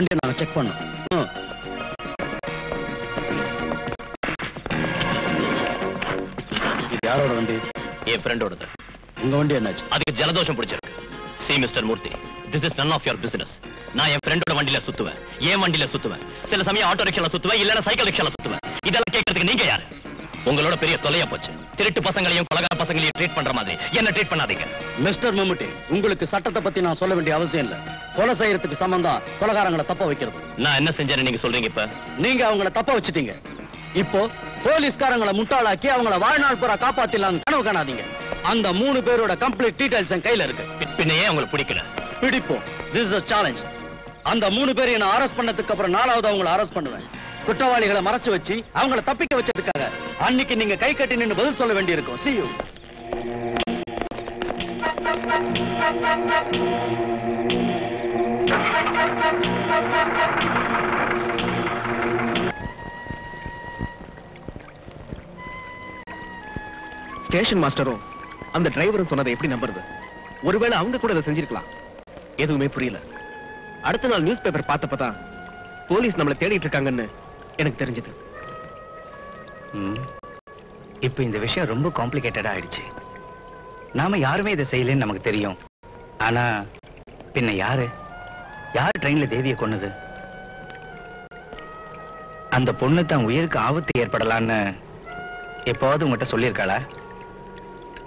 வண்டியை நாங்க செக் பண்ணோம். இது யாரோட வண்டி? என் ஃப்ரெண்டோடது. உங்க வண்டி என்னாச்சு? அதுக்கு ஜலதோஷம் பிடிச்சிருக்கு. See mister Murthy, this is none of your business. நான் என் ஃப்ரெண்டோட வண்டியில சுத்துவேன், என் வண்டியில சுத்துவேன், சில சமயம் ஆட்டோ ரிக்ஷால சுத்துவேன், இல்லன்னா சைக்கிள் ரிக்ஷால சுத்துவேன். இதெல்லாம் கேட்கறதுக்கு நீங்க யாரு? உங்களோட பெரிய தொலையா போச்சு. திருட்டு பசங்களையும் கொலகார பசங்களையும் ட்ரீட் பண்ற மாதிரி என்ன ட்ரீட் பண்ணாதீங்க. மிஸ்டர் மம்முட்டி, உங்களுக்கு சட்டத்தை பத்தி நான் சொல்ல வேண்டிய அவசியம் இல்ல. கொலை செய்யறதுக்கு சம்பந்தம் கொலகாரங்களை தப்ப வைக்கிறது. நான் என்ன செஞ்சேன்னு நீங்க சொல்றீங்க? இப்ப நீங்க அவங்கள தப்ப வச்சுட்டீங்க. இப்போ போலீஸ்காரங்களை முட்டாளாக்கி அவங்கள வாழ்நாள் பூரா காப்பாத்திடலாம் கனவு காணாதீங்க. அந்த 3 பேரோட கம்ப்ளீட் டீடைல்ஸ் என் கையில இருக்கு. பின்ன ஏன் உங்களுக்கு பிடிக்கல? பிடிப்போம். This is a challenge. அந்த 3 பேரை நான் அரெஸ்ட் பண்ணதுக்கு அப்புறம் 4வது அவங்கள அரெஸ்ட் பண்ணுவேன். குற்றவாளிகளை மறைச்சு வச்சு அவங்கள தப்பிக்க வச்சதுக்காக அன்னைக்கு நீங்க கை கட்டி நின்னு பதில் சொல்ல வேண்டியிருக்கும். See you. ஸ்டேஷன் மாஸ்டரும் அந்த டிரைவரும் சொன்னதை எப்படி நம்புறது? ஒருவேளை அவங்க கூட அதை செஞ்சிருக்கலாம். எதுவுமே புரியல. அடுத்த நாள் நியூஸ் பேப்பர் பார்த்தப்பதான் போலீஸ் நம்மளை தேடிட்டு இருக்காங்கன்னு எனக்கு தெரிஞ்சது. இப்ப இந்த விஷயம் ரொம்ப காம்ப்ளிகேட்டடா ஆயிடுச்சு. நாம யாருமே இதை செய்யலன்னு நமக்கு தெரியும். ஆனா பின்ன யாரு ட்ரெயின்ல தேவியை கொன்னது? அந்த பொண்ணு தான் உயிருக்கு ஆபத்து ஏற்படலான்னு எப்போது உங்ககிட்ட சொல்லியிருக்காளா?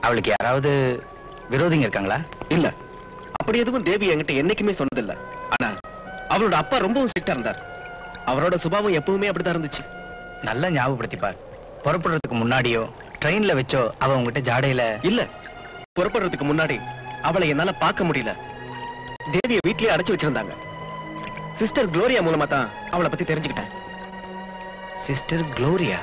அவளுக்கு யாராவது விரோதிங்க இருக்காங்களா? இல்ல, அப்படி எதுவும் தேவி என்கிட்ட என்னைக்குமே சொன்னதில்ல. ஆனா அவளோட அப்பா ரொம்பவும் ஸ்ட்ரிக்டா இருந்தார். அவரோட சுபாவம் எப்பவுமே அப்படிதான் இருந்துச்சு. நல்லா ஞாபகப்படுத்திப்பார். புறப்படுறதுக்கு முன்னாடியோ ட்ரெயின்ல வச்சோ அவ உங்ககிட்ட ஜாடையில? இல்ல, புறப்படுறதுக்கு முன்னாடி அவளை என்னால பார்க்க முடியல. தேவியை வீட்லயே அடைச்சு வச்சிருந்தாங்க. சிஸ்டர் குளோரியா மூலமா தான் அவளை பத்தி தெரிஞ்சுக்கிட்டேன். Sister Gloria?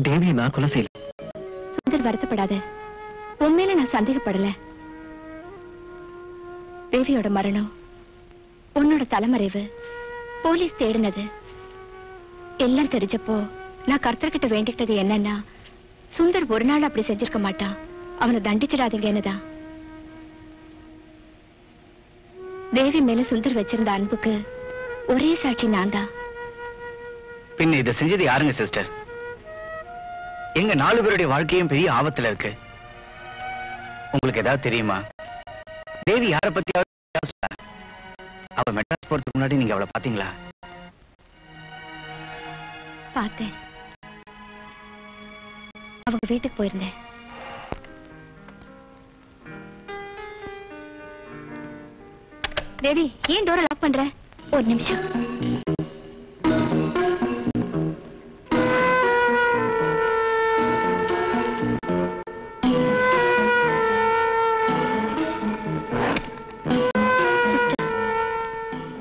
தேவியை நான் கொலை செய்யல. சுந்தர், வருத்தப்படாத. உண்மையில நான் சந்தேகப்படல. தேவியோட மரணம், உன்னோட தலைமறைவு, போலீஸ் தேடினது எல்லாம் தெரிஞ்சப்போ நான் கர்த்தர்கிட்ட வேண்டிக்கிட்டது என்னன்னா, சுந்தர் ஒரு நாள் அப்படி செஞ்சிருக்க மாட்டான், அவனை தண்டிச்சிடாதீங்கன்னுதான். தேவி மேல சுந்தர் வச்சிருந்த அன்புக்கு ஒரே சாட்சி நான் தான். பின்ன இதை செஞ்சது யாருங்க சிஸ்டர்? எங்க 4 பேருடைய வாழ்க்கையும் பெரிய ஆபத்துல இருக்கு. உங்களுக்கு ஏதாவது தெரியுமா? தேவி யாரை பத்தி அவ மெட்ராஸ் போறதுக்கு முன்னாடி நீங்க அவளை பாத்தீங்களா? பார்த்தேன். அவங்க வீட்டுக்கு போயிருந்தேன். தேவி, ஏன் டோரை லாக் பண்ற? ஒரு நிமிஷம்.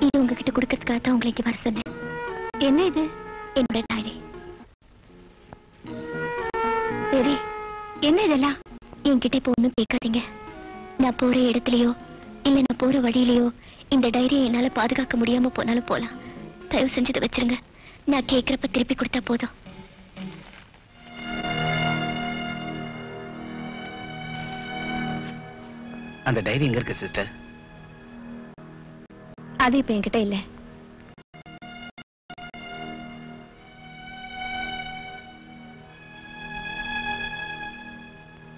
இது உங்ககிட்ட கொடுக்கறதுக்காக தான் உங்களை இங்க வர சொன்னேன். என்ன இது? என்னோட டைரி. தேவி, என்ன இதெல்லாம்? என்கிட்ட இப்ப ஒண்ணும் கேட்காதீங்க. நான் போற இடத்துலயோ இல்ல நான் போற வழியிலயோ இந்த டைரியை என்னால பாதுகாக்க முடியாம போனாலும் போலாம். தயவு செஞ்சதை வச்சிருங்க. நான் கேட்கிறப்ப திருப்பி கொடுத்தா போதும். அந்த டைரி எங்க இருக்கு சிஸ்டர்? அது இப்ப என்கிட்ட இல்ல.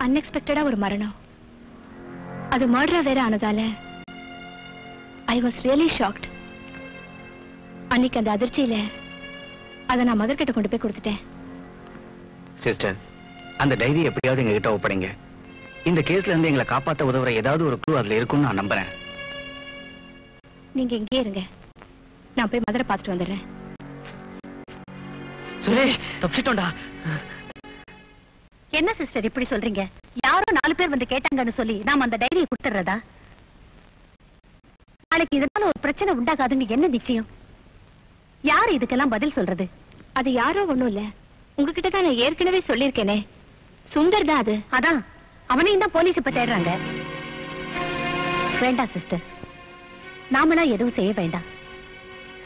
அன்எக்ஸ்பெக்டடா ஒரு மரணம், அது மர்டரா வேற ஆனதால ஐ வாஸ் ரியலி ஷாக்ட். அன்னைக்கு அந்த அதிர்ச்சியில அதை நான் மதர் கிட்ட கொண்டு போய் கொடுத்துட்டேன். சிஸ்டர், அந்த டைரி எப்படியாவது எங்க கிட்ட ஒப்படைங்க. இந்த கேஸ்ல இருந்து எங்களை காப்பாத்த உதவுற ஏதாவது ஒரு க்ளூ அதுல இருக்கும்னு நான் நம்புறேன். நீங்க இங்கே இருங்க, நான் போய் மதுரை பார்த்துட்டு வந்துடுறேன். சுரேஷ் தப்பிச்சிட்டோம்டா. என்ன சிஸ்டர் இப்படி சொல்றீங்க? யாரோ 4 பேர் வந்து கேட்டாங்கன்னு சொல்லி நாம அந்த டைரியை கொடுத்துறதா? நாளைக்கு இதனால ஒரு பிரச்சனை உண்டாகாதுன்னு என்ன நிச்சயம்? யாரு இதுக்கெல்லாம் பதில் சொல்றது? அது யாரோ ஒண்ணும் இல்ல, உங்ககிட்ட தான் நான் ஏற்கனவே சொல்லியிருக்கேனே, சுந்தர் தான் அது. அதான் அவனையும் தான் போலீஸ் இப்ப தேடுறாங்க. வேண்டாம் சிஸ்டர், நாமளா எதுவும் செய்ய வேண்டாம்.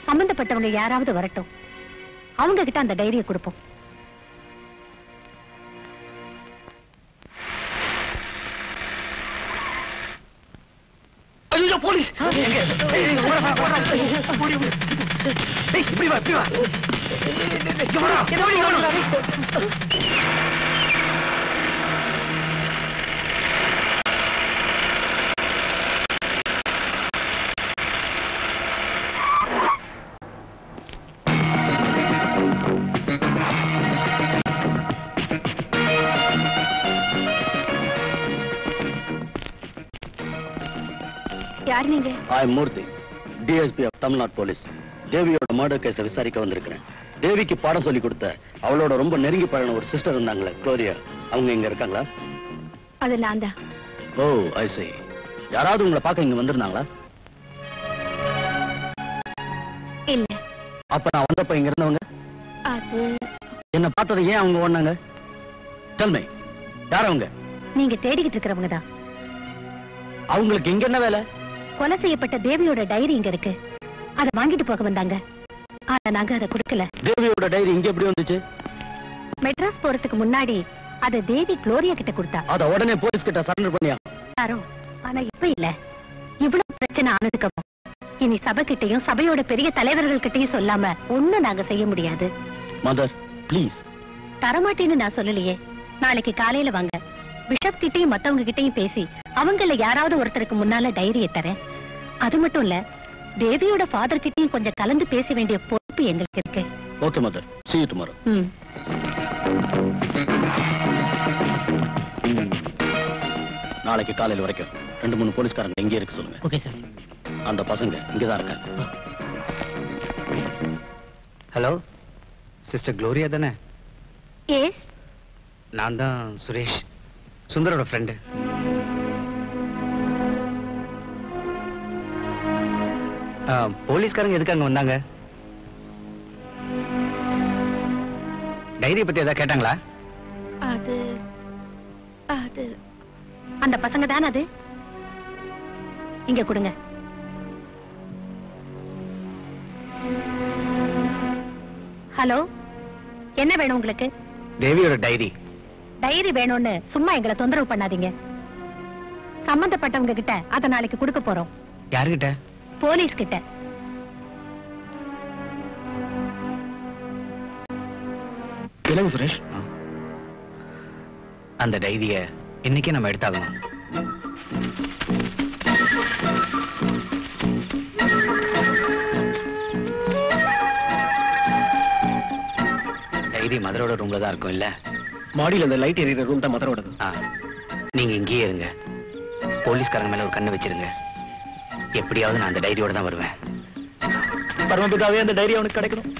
சம்பந்தப்பட்டவங்க யாராவது வரட்டும், அவங்க கிட்ட அந்த டைரியை கொடுப்போம். ஐயோ போலீஸ்! இப்படி வா, இப்படி வா. யார் நீங்க? I am Murthy, DSP of Tamil Nadu police. தேவியோட மர்டர் கேஸை விசாரிக்க வந்திருக்கிறேன். தேவிக்கு பாடம் சொல்லி கொடுத்த அவளோட ரொம்ப நெருங்கி பழகின ஒரு சிஸ்டர் இருந்தாங்களே, குளோரியா, அவங்க இங்க இருக்காங்களா? அது நான் தான். ஓ ஐ see. யாராவது உங்களை பார்க்க இங்க வந்திருந்தாங்களா? இல்ல. அப்ப நான் வந்தப்ப இங்க இருந்தவங்க அது என்ன பார்த்ததை ஏன் அவங்க ஓடுனாங்க? Tell me, யார் அவங்க? நீங்க தேடிக்கிட்டு இருக்கிறவங்க தான். அவங்களுக்கு இங்க என்ன வேலை? கொலை செய்யப்பட்ட தேவியோட டைரி இங்க இருக்கு, அதை வாங்கிட்டு போக வந்தாங்க. ஆனா நாங்க அதை கொடுக்கல. தேவியோட டைரி இங்க எப்படி வந்துச்சு? மெட்ராஸ் போறதுக்கு முன்னாடி அதை தேவி குளோரியா கிட்ட கொடுத்தா. அத உடனே போலீஸ் கிட்ட சரண்டர் பண்ணியா? யாரோ, ஆனா இப்ப இல்ல. இவ்வளவு பிரச்சனை ஆனதுக்கு அப்புறம் இனி சபை கிட்டையும் சபையோட பெரிய தலைவர்கள் கிட்டையும் சொல்லாம ஒண்ணும் நாங்க செய்ய முடியாது. Mother please. தரமாட்டேன்னு நான் சொல்லலையே. நாளைக்கு காலையில வாங்க, பிஷப் கிட்டையும் மத்தவங்க கிட்டையும் பேசி அவங்கள யாராவது ஒருத்தருக்கு முன்னால டைரியை தரேன். அது மட்டும் இல்ல, தேவியோட ஃபாதர் கிட்டையும் கொஞ்சம் கலந்து பேச வேண்டிய பொறுப்பு எங்களுக்கு இருக்கு. Okay mother, see you tomorrow. நாளைக்கு காலையில வரைக்கும் 2-3 போலீஸ்காரங்க இங்கே இருக்கு சொல்லுங்க. Okay sir. அந்த பசங்க இங்கதான் இருக்காங்க. ஹலோ, சிஸ்டர் குளோரியா தானே? எஸ். நான் தான் சுரேஷ், சுந்தரோட ஃப்ரெண்டு. போலீஸ்காரங்க எதுக்கு அங்க வந்தாங்க? டைரியை பத்தி ஏதாவது கேட்டாங்களா? அது அது அந்த பசங்க தானே அது. இங்க கொடுங்க. ஹலோ, என்ன வேணும் உங்களுக்கு? தேவியோட டைரி. டைரி வேணும்னு சும்மா எங்களை தொந்தரவு பண்ணாதீங்க. சம்பந்தப்பட்டவங்க கிட்ட அதை நாளைக்கு கொடுக்க போறோம். யாருகிட்ட? போலீஸ் கிட்ட. இல்லங்க சுரேஷ், அந்த டைரிய இன்னைக்கே நம்ம எடுத்தாகணும். டைரி மதரோட ரூம்ல தான் இருக்கும் இல்ல? மாடியில் அந்த லைட் எரியிற ரூம் தான் மதரோடது. நீங்க இங்கேயே இருங்க, போலீஸ்காரங்க மேல ஒரு கண்ணு வச்சிருங்க. எப்படியாவது நான் அந்த டைரியோட தான் வருவேன். பரமபிதாவே அந்த டைரி அவனுக்கு கிடைக்கணும்.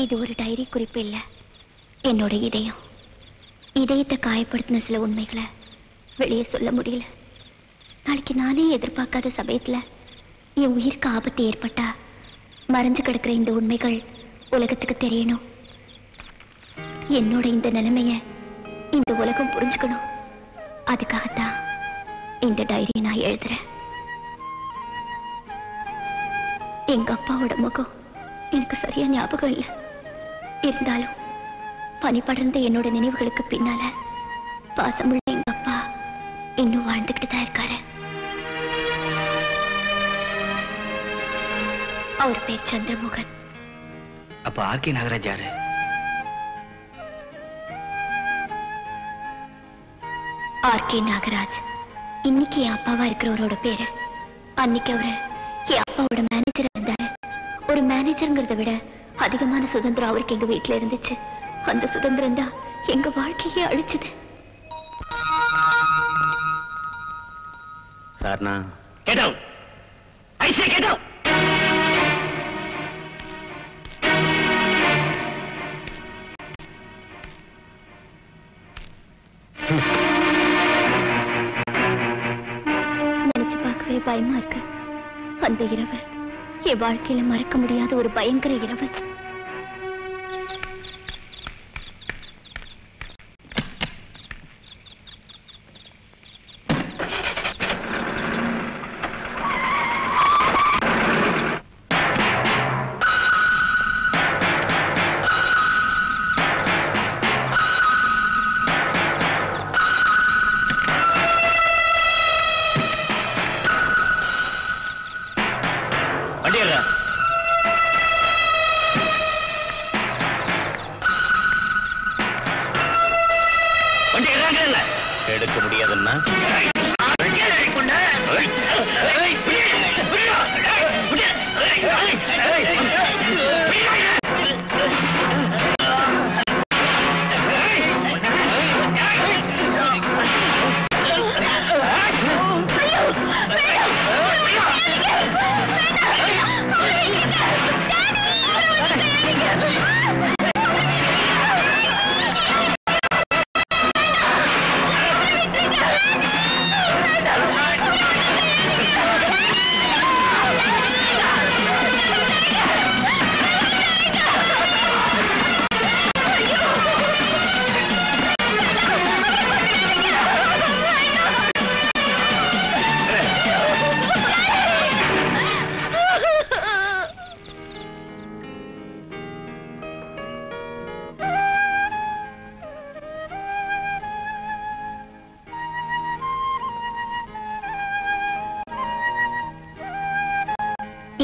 இது ஒரு டைரி குறிப்பு இல்ல, என்னோட இதயம். இதயத்தை காயப்படுத்தின சில உண்மைகளை வெளியே சொல்ல முடியல. நாளைக்கு நானே எதிர்பார்க்காத சமயத்துல என் உயிருக்கு ஆபத்து ஏற்பட்டா மறைஞ்சு கிடக்கிற இந்த உண்மைகள் உலகத்துக்கு தெரியணும். என்னோட இந்த நிலைமைய இந்த உலகம் புரிஞ்சுக்கணும். அதுக்காகத்தான் இந்த டைரியை நான் எழுதுறேன். எங்க அப்பாவோட முகம் எனக்கு சரியா ஞாபகம் இல்லை. இருந்தாலும் பனி படர்ந்த என்னோட நினைவுகளுக்கு பின்னால பாசமுள்ள எங்க அப்பா இன்னும் வாழ்ந்துகிட்டு தான் இருக்காரு. அவர் பேர் சந்திரமோகன். அப்ப ஆர்கே நாகராஜ் யாரு? ஆர்கே நாகராஜ் இன்னைக்கு என் அப்பாவா இருக்கிறவரோட பேரு. அன்னைக்கு அவரு என் அப்பாவோட மேனேஜரா இருந்தாரு. ஒரு மேனேஜருங்கிறத விட அதிகமான சுதந்திரம் அவருக்கு எங்க வீட்டுல இருந்துச்சு. அந்த சுதந்திரம் தான் எங்க வாழ்க்கையே அழிச்சது. சார் நான் Get out! I say get out! நினைச்சு பார்க்கவே பயமா இருக்கு. அந்த இரவு என் வாழ்க்கையில மறக்க முடியாத ஒரு பயங்கர இரவு. எடுக்க முடியாதுன்னா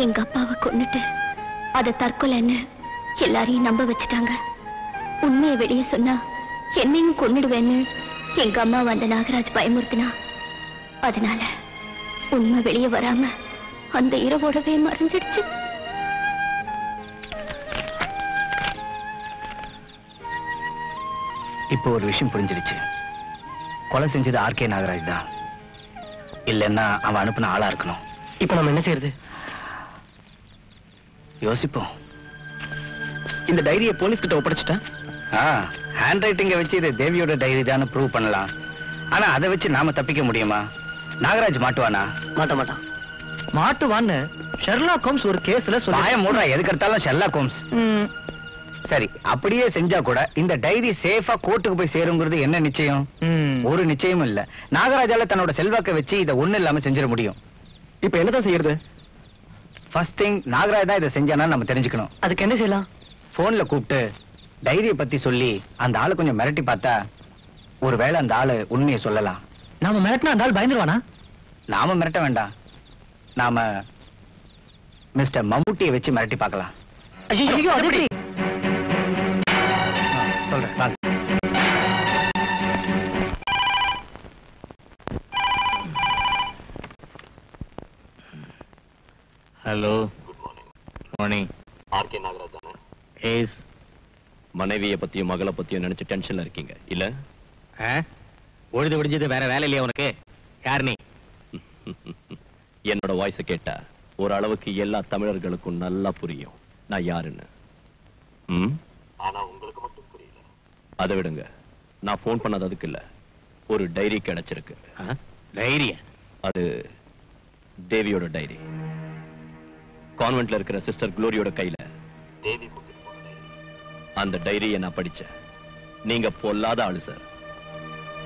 எங்க அப்பாவை கொன்னுட்டு அதை தற்கொலைன்னு எல்லாரையும் நம்ப வச்சுட்டாங்க. உண்மையை வெளியே சொன்னா என்னையும் கொன்னுடுவேன்னு எங்க அம்மா அந்த நாகராஜ் பயமுறுத்தினா. அதனால உண்மை வெளியே வராம அந்த இரவோடவே மறைஞ்சிடுச்சு. இப்போ ஒரு விஷயம் புரிஞ்சிடுச்சு. கொலை செஞ்சது ஆர்கே நாகராஜ் தான். இல்லைன்னா அவன் அனுப்பின ஆளா இருக்கணும். இப்ப நம்ம என்ன செய்யறது? யோசிப்போம். இந்த டைரியை போலீஸ் கிட்ட ஒப்படைச்சிட்டா ஹேண்ட் ரைட்டிங்க வச்சு இது தேவியோட டைரி தான் ப்ரூவ் பண்ணலாம். ஆனா அதை வச்சு நாம தப்பிக்க முடியுமா? நாகராஜ் மாட்டுவானா? மாட்டான். மாட்டுவான்னு ஷெர்லாக் ஹோம்ஸ் ஒரு கேஸ்ல சொல்ல மூடுறா. எதுக்கு எடுத்தாலும் ஷெர்லாக் ஹோம்ஸ். சரி, அப்படியே செஞ்சா கூட இந்த டைரி சேஃபா கோர்ட்டுக்கு போய் சேருங்கிறது என்ன நிச்சயம்? ஒரு நிச்சயமும் இல்ல. நாகராஜால தன்னோட செல்வாக்க வச்சு இதை ஒண்ணு இல்லாம செஞ்சிட முடியும். இப்ப என்னதான் செய்யறது? ஃபர்ஸ்ட் திங், நாகராஜ் தான் இதை செஞ்சானா நம்ம தெரிஞ்சுக்கணும். அதுக்கு என்ன செய்யலாம்? போன்ல கூப்பிட்டு டைரியை பத்தி சொல்லி அந்த ஆளு கொஞ்சம் மிரட்டி பார்த்தா ஒருவேளை அந்த ஆளு உண்மையை சொல்லலாம். நாம மிரட்டினா அந்த ஆள் பயந்துருவானா? நாம மிரட்ட வேண்டாம். நாம மிஸ்டர் மம்முட்டியை வச்சு மிரட்டி பார்க்கலாம். ஐயோ, அது எப்படி? சொல்றேன் வாங்க. Hello, morning. ஆர்கே நாகராஜ் தானே? எஸ். மனைவியை பத்தியும் மகளை பத்தியும் நினைச்சு டென்ஷன்ல இருக்கீங்க இல்ல? ஒழுது விடிஞ்சது வேற வேலை இல்லையா உனக்கு? யார் நீ? என்னோட வாய்ஸ் கேட்டா ஒரு அளவுக்கு எல்லா தமிழர்களுக்கும் நல்லா புரியும் நான் யாருன்னு. ஆனா உங்களுக்கு மட்டும் புரியல. அதை விடுங்க, நான் போன் பண்ணது அதுக்கு இல்ல. ஒரு டைரி கிடைச்சிருக்கு. டைரியா? அது தேவியோட டைரி. கான்வென்ட்ல இருக்கிற சிஸ்டர் குளோரியோட கையில தேவி கொடுத்துட்டு போன டைரி. அந்த டைரியை நான் படிச்சேன். நீங்க பொல்லாத ஆளு சார்.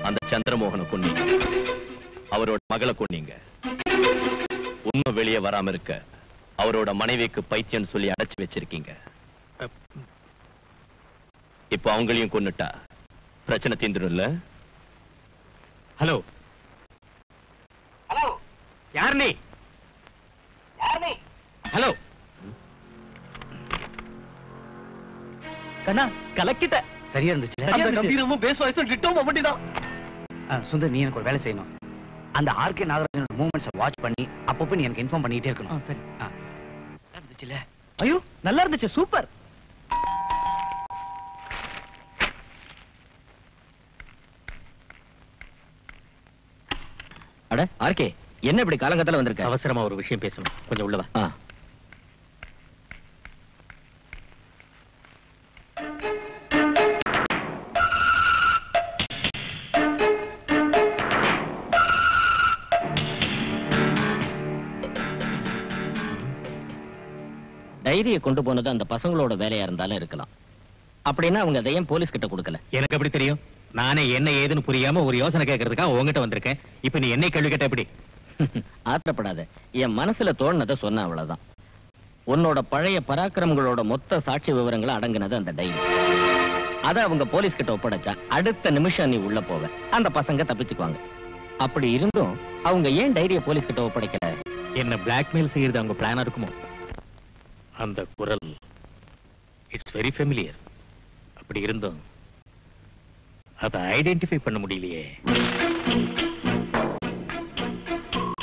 அந்த சந்திரமோகனை கொன்னீங்க, அவரோட மகளை கொன்னீங்க. உண்மை வெளியே வராம இருக்க அவரோட மனைவிக்கு பைத்தியம் சொல்லி அடைச்சு வச்சிருக்கீங்க. இப்ப அவங்களையும் கொன்னுட்டா பிரச்சனை தீந்துரும்ல? ஹலோ ஹலோ, யார் நீ? ஹலோ கண்ணா, கலக்கிட்ட. சரியா இருந்துச்சு. அந்த கம்பீரமும் பேஸ் வாய்ஸும் டிட்டோ அப்படிதான். சுந்தர், நீ எனக்கு ஒரு வேலை செய்யணும். அந்த ஆர்கே நாகராஜனோட மூவ்மெண்ட்ஸை வாட்ச் பண்ணி அப்பப்போ நீ எனக்கு இன்ஃபார்ம் பண்ணிட்டே இருக்கணும். சரி. இருந்துச்சுல? ஐயோ, நல்லா இருந்துச்சு, சூப்பர். அட ஆர்கே, என்ன இப்படி காலங்கத்தால வந்திருக்க? அவசரமா ஒரு விஷயம் பேசணும், கொஞ்சம் உள்ளவா. டைரியை கொண்டு போனது அந்த பசங்களோட வேலையா இருந்தாலும் இருக்கலாம். அப்படின்னா அவங்க அதையும் போலீஸ் கிட்ட கொடுக்கல. எனக்கு எப்படி தெரியும்? நானே என்ன ஏதுன்னு புரியாம ஒரு யோசனை கேட்கறதுக்காக உங்ககிட்ட வந்திருக்கேன். இப்ப நீ என்னை கேள்வி கேட்ட எப்படி? ஆத்திரப்படாத, என் மனசுல தோணுனதை சொன்ன அவ்வளவுதான். உன்னோட பழைய பராக்கிரமங்களோட மொத்த சாட்சி விவரங்களை அடங்குனது அந்த டைரி. அதை அவங்க போலீஸ் கிட்ட ஒப்படைச்சா அடுத்த நிமிஷம் நீ உள்ள போவ, அந்த பசங்க தப்பிச்சுக்குவாங்க. அப்படி இருந்தும் அவங்க ஏன் டைரிய போலீஸ் கிட்ட ஒப்படைக்கல? என்ன பிளாக்மெயில் செய்யறது அவங்க பிளானா இருக்குமோ? அந்த குரல் இட்ஸ் வெரி ஃபெமிலியர். அப்படி இருந்தும் அதை ஐடென்டிஃபை பண்ண முடியலையே.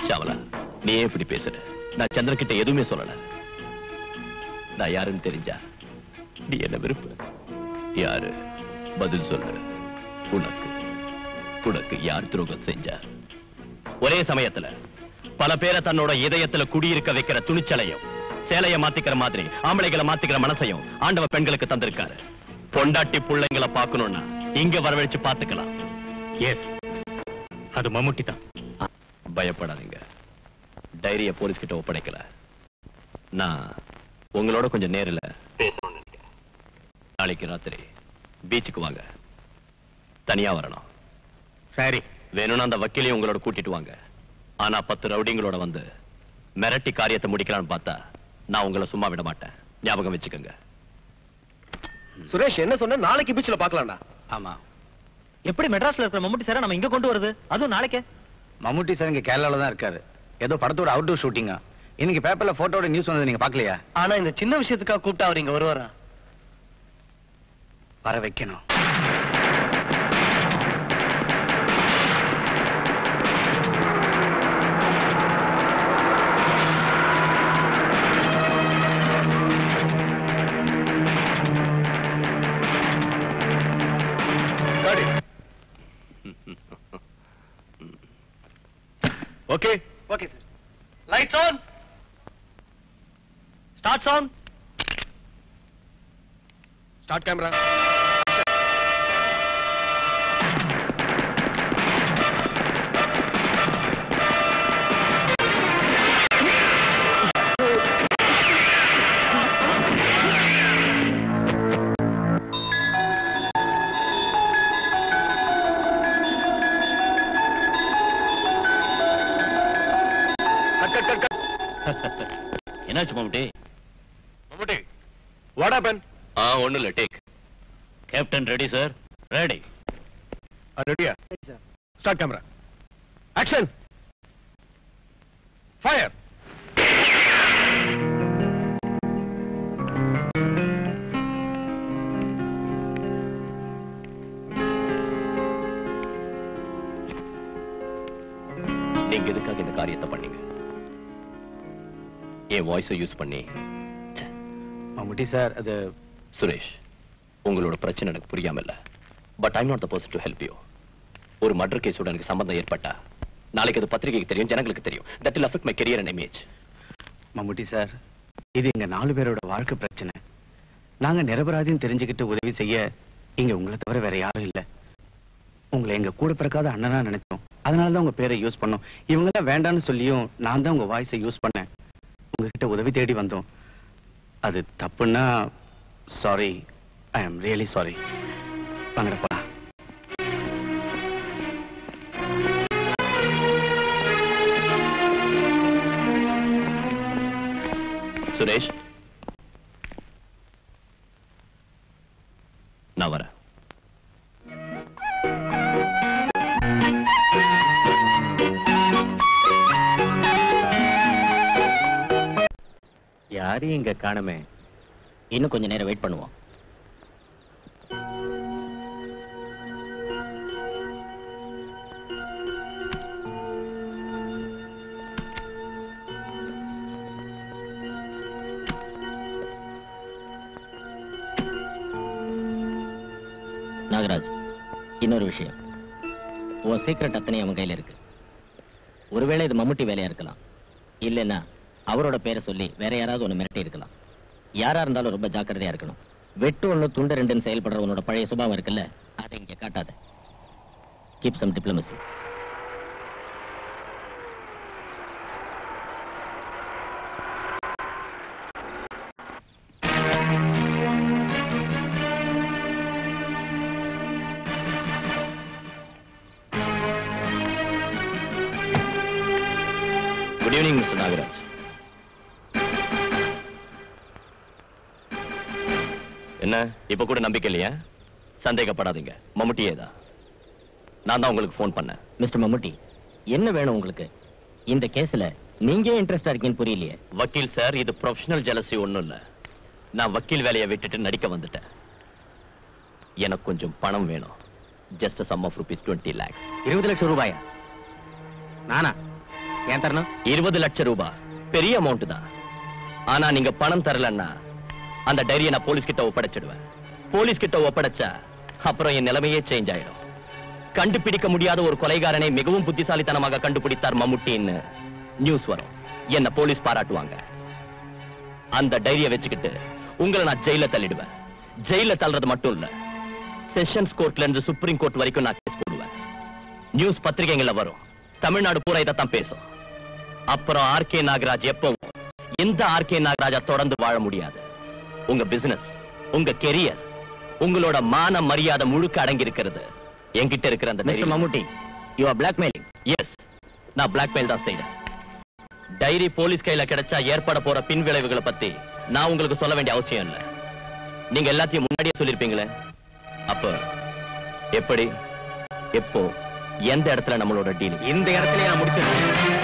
ஷாவலா, நீ ஏன் இப்படி பேசுற? நான் சந்திரகிட்ட எதுவுமே சொல்லல. நான் யாருன்னு தெரிஞ்சா நீ என்ன விருப்ப? யாரு? பதில் சொல்லு. உனக்கு யார் துரோகம் செஞ்சா? ஒரே சமயத்துல பல பேரை தன்னோட இதயத்துல குடியிருக்க வைக்கிற துணிச்சலையும் சேலைய மாத்திக்கிற மாதிரி ஆம்பளைகளை மாத்திக்கிற மனசையும் ஆண்டவ பெண்களுக்கு தந்திருக்காரு. பொண்டாட்டி பிள்ளைங்களை பார்க்கணும்னா இங்க வரவழைச்சு பாத்துக்கலாம். எஸ், அது மம்முட்டி தான். பயப்படாதீங்க, டைரிய போலீஸ் கிட்ட ஒப்படைக்கல. நான் உங்களோட கொஞ்சம் நேரில் பேசணும்னு நினைக்கிறேன். நாளைக்கு ராத்திரி பீச்சுக்கு வாங்க, தனியா வரணும். சரி, வேணும்னா அந்த வக்கீலையும் உங்களோட கூட்டிட்டு வாங்க. ஆனா 10 ரவுடிங்களோட வந்து மிரட்டி காரியத்தை முடிக்கலான்னு பார்த்தா நான் உங்களை சும்மா விட மாட்டேன், ஞாபகம் வச்சுக்கோங்க. சுரேஷ் என்ன சொன்ன? நாளைக்கு பீச்ல பாக்கலாம்டா. ஆமா. எப்படி மெட்ராஸ்ல இருக்கிற மம்முட்டி சாரை நம்ம இங்க கொண்டு வருது? அதுவும் நாளைக்கே? மம்முட்டி சார் இங்க கேரளால தான் இருக்காரு. ஏதோ படத்தோட அவுட்டோர் ஷூட்டிங்கா. இன்னைக்கு பேப்பர்ல போட்டோட நியூஸ் வந்தது, நீங்க பாக்கலையா? ஆனா இந்த சின்ன விஷயத்துக்காக கூப்பிட்டா அவர் இங்க வருவாரா? வர வைக்கணும். Okay okay sir. Lights on, starts on, start camera. என்னாச்சு மம்முட்டி? Mammootty, what happen? ஒண்ணும் இல்ல, take. Captain ready sir? Ready. ரெடியா? Start camera. ஆக்ஷன். ஃபயர். நீங்க எதுக்காக இந்த காரியத்தை பண்ணீங்க? என் வாய்ஸை யூஸ் பண்ணி. மம்முட்டி சார், அது சுரேஷ், உங்களோட பிரச்சனை எனக்கு புரியாம இல்ல. But I'm not the person to help you. ஒரு மர்டர் கேஸோட எனக்கு சம்பந்தம் ஏற்பட்டா நாளைக்கு அது பத்திரிகைக்கு தெரியும், ஜனங்களுக்கு தெரியும். That will affect my career and image. Mammootty sir, இது எங்க 4 பேரோட வாழ்க்கை பிரச்சனை. நாங்க நிரபராதின்னு தெரிஞ்சுக்கிட்டு உதவி செய்ய இங்க உங்களை தவிர வேற யாரும் இல்ல. உங்களை எங்க கூட பிறக்காத அண்ணனா நினைச்சோம். அதனாலதான் உங்க பேரை யூஸ் பண்ணோம். இவங்கெல்லாம் வேண்டான்னு சொல்லியும் நான் தான் உங்க வாய்ஸை யூஸ் பண்ணேன். உங்ககிட்ட உதவி தேடி வந்தோம். அது தப்புன்னா sorry. I am really sorry. வாங்கடப்பா. Suresh, நான் வரேன். யாரையும் இங்க காணுமே. இன்னும் கொஞ்ச நேரம் வெயிட் பண்ணுவோம். நாகராஜ், இன்னொரு விஷயம். உன் சீக்ரெட் அத்தனை அவன் கையில இருக்கு. ஒருவேளை இது மம்முட்டி வேலையா இருக்கலாம், இல்லைன்னா அவரோட பேரை சொல்லி வேற யாராவது ஒண்ணு மிரட்டி இருக்கலாம். யாரா இருந்தாலும் ரொம்ப ஜாக்கிரதையா இருக்கணும். வெட்டு ஒண்ணு துண்டு ரெண்டுன்னு செயல்படுற உன்னோட பழைய சுபாவம் இருக்குல்ல, அதை இங்க காட்டாத. Keep some diplomacy. Good evening mister Nagaraj. என்ன இப்ப கூட நம்பிக்கை இல்லையா? சந்தேகப்படாதீங்க, மம்முட்டியே தான். நான் தான் உங்களுக்கு போன் பண்ணேன். மிஸ்டர் மம்முட்டி, என்ன வேணும் உங்களுக்கு? இந்த கேஸ்ல நீங்க இன்ட்ரெஸ்டா இருக்கீங்கன்னு புரியலையே. வக்கீல் சார், இது ப்ரொஃபஷனல் ஜெலசி ஒண்ணும் இல்ல. நான் வக்கீல் வேலையை விட்டுட்டு நடிக்க வந்துட்டேன். எனக்கு கொஞ்சம் பணம் வேணும். Just some of rupees 20 lakhs. 20 லட்சம் ரூபாயா? நானா ஏன் தரணும்? 20 லட்சம் ரூபாய் பெரிய அமௌண்ட் தான். ஆனா நீங்க பணம் தரலன்னா அந்த டைரியை நான் போலீஸ் கிட்ட ஒப்படைச்சிடுவேன். போலீஸ் கிட்ட ஒப்படைச்சா அப்புறம் என் நிலைமையே சேஞ்ச் ஆயிடும். கண்டுபிடிக்க முடியாத ஒரு கொலைகாரனை மிகவும் புத்திசாலித்தனமாக கண்டுபிடித்தார் மம்முட்டின்னு நியூஸ் வரும். என்ன போலீஸ் பாராட்டுவாங்க. அந்த டைரியை வச்சுக்கிட்டு உங்களை நான் ஜெயில தள்ளிடுவேன். ஜெயில தள்ளுறது மட்டும் இல்ல, செஷன்ஸ் கோர்ட்ல இருந்து சுப்ரீம் கோர்ட் வரைக்கும் நான் கேஸ் போடுவேன். நியூஸ் பத்திரிகைகள்ல வரும். தமிழ்நாடு பூரா இதைத்தான் பேசும். அப்புறம் ஆர்கே நாகராஜ் எப்பவும் எந்த ஆர்கே நாகராஜா தொடர்ந்து வாழ முடியாது. உங்க பிசினஸ், உங்க கெரியர், உங்களோட மான மரியாதை முழுக்க அடங்கி இருக்கிறது என்கிட்ட இருக்கிற அந்த mister Mammootty, you are blackmailing. Yes, நான் பிளாக்மெயில் தான் செய்றேன். டைரி போலீஸ் கையில கிடைச்சா ஏற்பட போற பின் விளைவுகளை பத்தி நான் உங்களுக்கு சொல்ல வேண்டிய அவசியம் இல்லை. நீங்க எல்லாத்தையும் முன்னாடியே சொல்லிருப்பீங்களே. அப்ப எப்படி, எப்போ, எந்த இடத்துல நம்மளோட டீல்? இந்த இடத்துல நான் முடிச்சிருக்கேன்.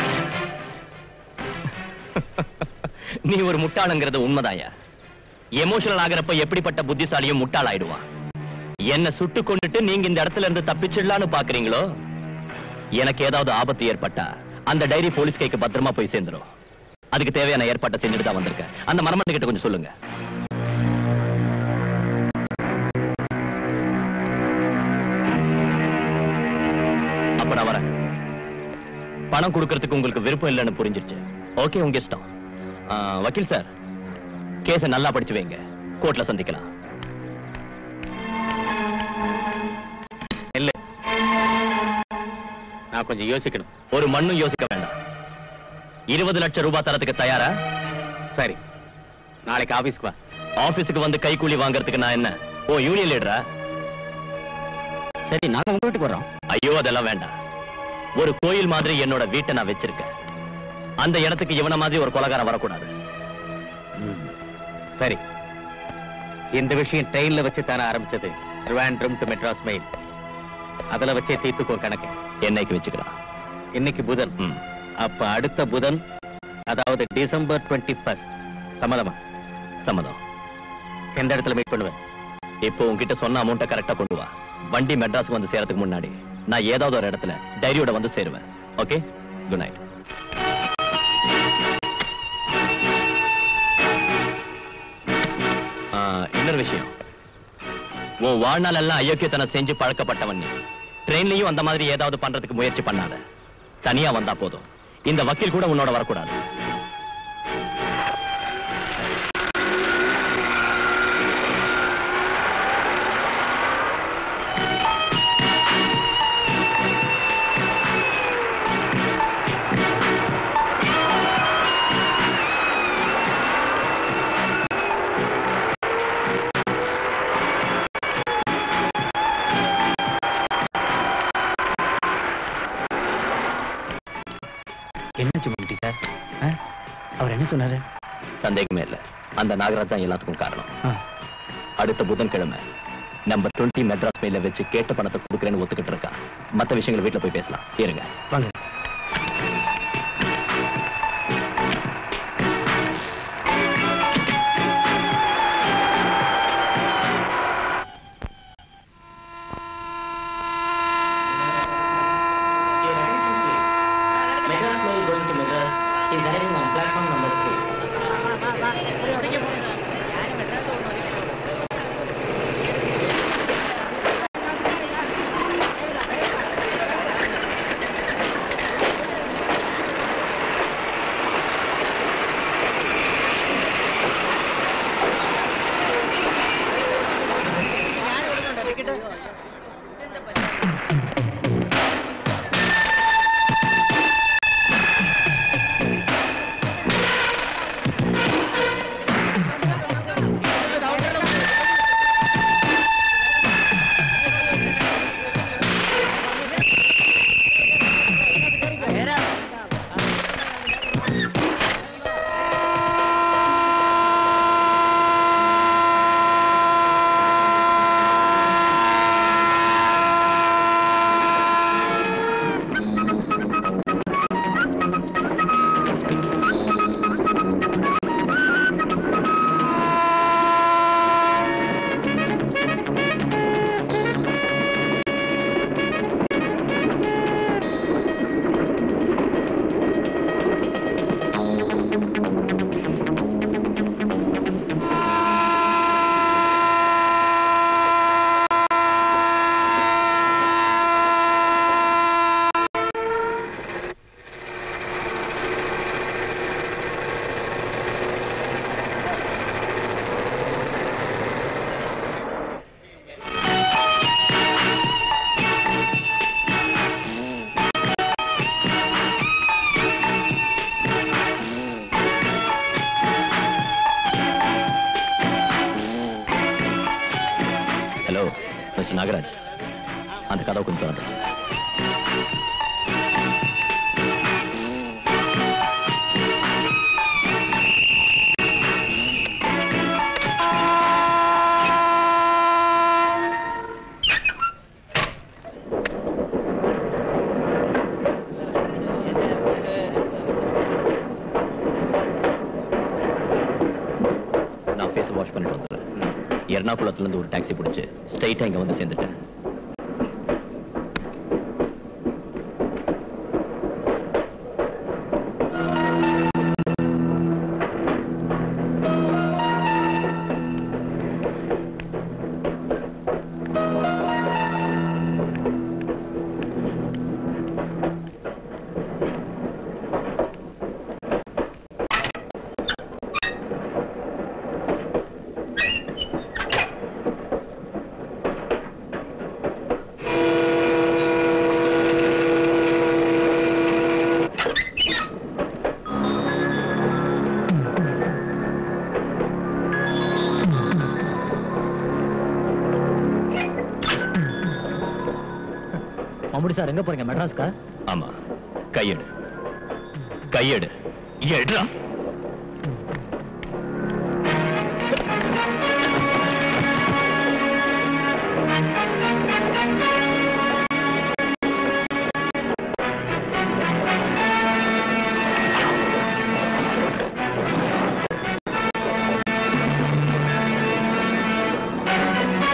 நீ ஒரு முட்டாளுங்கிறது உண்மைதாயா? எமோஷனல் ஆகிறப்ப எப்படிப்பட்ட புத்திசாலியும் முட்டாள் ஆயிடுவான். என்ன சுட்டு கொண்டுட்டு நீங்க இந்த இடத்துல இருந்து தப்பிச்சிடலான்னு பாக்குறீங்களோ? எனக்கு ஏதாவது ஆபத்து ஏற்பட்டா அந்த டைரி போலீஸ் கைக்கு பத்திரமா போய் சேர்ந்துடும். அதுக்கு தேவையான ஏற்பாட்டை செஞ்சுட்டு தான் வந்திருக்கேன். அந்த மர்மண்ட கிட்ட கொஞ்சம் சொல்லுங்க. அப்ப நான் வரேன். பணம் கொடுக்கறதுக்கு உங்களுக்கு விருப்பம் இல்லைன்னு புரிஞ்சிருச்சு. ஓகே, உங்க இஷ்டம். வக்கீல் சார், கேஸ நல்லா படிச்சு வைங்க. கோர்ட்ல சந்திக்கலாம். இல்ல, நான் கொஞ்சம் யோசிக்கணும். ஒரு மண்ணும் யோசிக்க வேண்டாம். 20 லட்சம் ரூபாய் தரத்துக்கு தயாரா? சரி, நாளைக்கு ஆபீஸ்க்கு வா. ஆபீஸுக்கு வந்து கைக்கூலி வாங்குறதுக்கு நான் என்ன ஓ யூனியன் லீடரா? சரி, நாங்க உங்க வீட்டுக்கு வரோம். ஐயோ, அதெல்லாம் வேண்டாம். ஒரு கோயில் மாதிரி என்னோட வீட்டை நான் வச்சிருக்கேன். அந்த இடத்துக்கு இவன மாதிரி ஒரு கொலைகாரன் வரக்கூடாது. சரி, இந்த விஷயம் ட்ரெயின்ல வச்சு தானே ஆரம்பிச்சது. திருவாண்ட்ரம் டு மெட்ராஸ் மெயில். அதுல வச்சே தீர்த்துக்கோ கணக்கு. என்னைக்கு வச்சுக்கலாம்? இன்னைக்கு புதன். அப்ப அடுத்த புதன், அதாவது டிசம்பர் 21. சம்மதமா? சம்மதம். எந்த இடத்துல மீட் பண்ணுவேன்? இப்போ உங்ககிட்ட சொன்ன அமௌண்ட்டை கரெக்டா கொண்டு வா. வண்டி மெட்ராஸ் வந்து சேரத்துக்கு முன்னாடி நான் ஏதாவது ஒரு இடத்துல டைரியோட வந்து சேருவேன். Okay, good night. இன்னொரு விஷயம், உன் வாழ்நாள் எல்லாம் அயோக்கியத்தனம் செஞ்சு பழக்கப்பட்டவன் நீ. ட்ரெயின்லயும் அந்த மாதிரி ஏதாவது பண்றதுக்கு முயற்சி பண்ணாத. தனியா வந்தா போதும். இந்த வக்கீல் கூட உன்னோட வரக்கூடாது. என்னாச்சு மூர்த்தி சார்? அவர் என்ன சொன்னாரு? சந்தேகமே இல்ல, அந்த நாகராஜ் தான் எல்லாத்துக்கும் காரணம். அடுத்த புதன்கிழமை நம்பர் 20 மெட்ராஸ் மெயில வச்சு கேட்ட பணத்தை கொடுக்குறேன்னு ஒத்துக்கிட்டு இருக்கான். மற்ற விஷயங்களை வீட்டுல போய் பேசலாம். இருங்க வாங்க. நாகராஜ், அந்த கதவை கொஞ்சம் திறந்து. நான் ஃபேஸ் வாஷ் பண்ணிட்டு வந்துடுறேன். எர்ணாகுளத்துல இருந்து ஒரு டாக்ஸி பிடிச்சு ஸ்ட்ரைட்டா இங்க வந்து சேர்ந்துட்டேன். மம்முடி சார் எங்க போறீங்க? மெட்ராஸ்கா? ஆமா. கையெடு, கையெடு, எடுறா.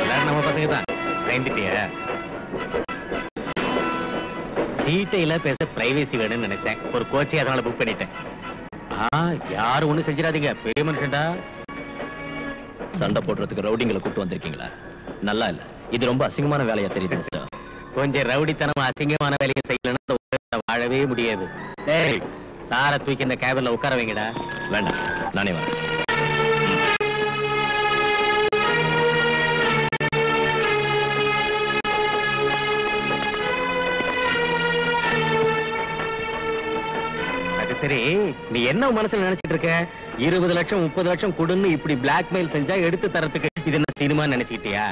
எல்லாரும் நம்ம பசங்க தான். பயந்துட்டியா? டீட்டெயிலா பேச பிரைவேசி வேணும்னு நினைச்சேன். ஒரு கோச்சை அதனால புக் பண்ணிட்டேன். யாரும் ஒண்ணும் செஞ்சிடாதீங்க, பெரிய மனுஷன்டா. சண்டை போடுறதுக்கு ரவுடிங்களை கூட்டு வந்திருக்கீங்களா? நல்லா இல்ல, இது ரொம்ப அசிங்கமான வேலையா தெரியுது சார். கொஞ்சம் ரவுடித்தனம் அசிங்கமான வேலையை செய்யலன்னா வாழவே முடியாது. டேய், சாரை தூக்கி இந்த கேபின்ல உட்கார வைங்கடா. வேண்டாம், நானே வரேன். சரி, நீ என்ன மனசுல நினைச்சிட்டு இருக்க? 20 லட்சம் 30 லட்சம் கொடுன்னு இப்படி பிளாக்மெயில் செஞ்சா எடுத்து தரத்துக்கு இது என்ன சினிமா நினைச்சுக்கிட்டியா?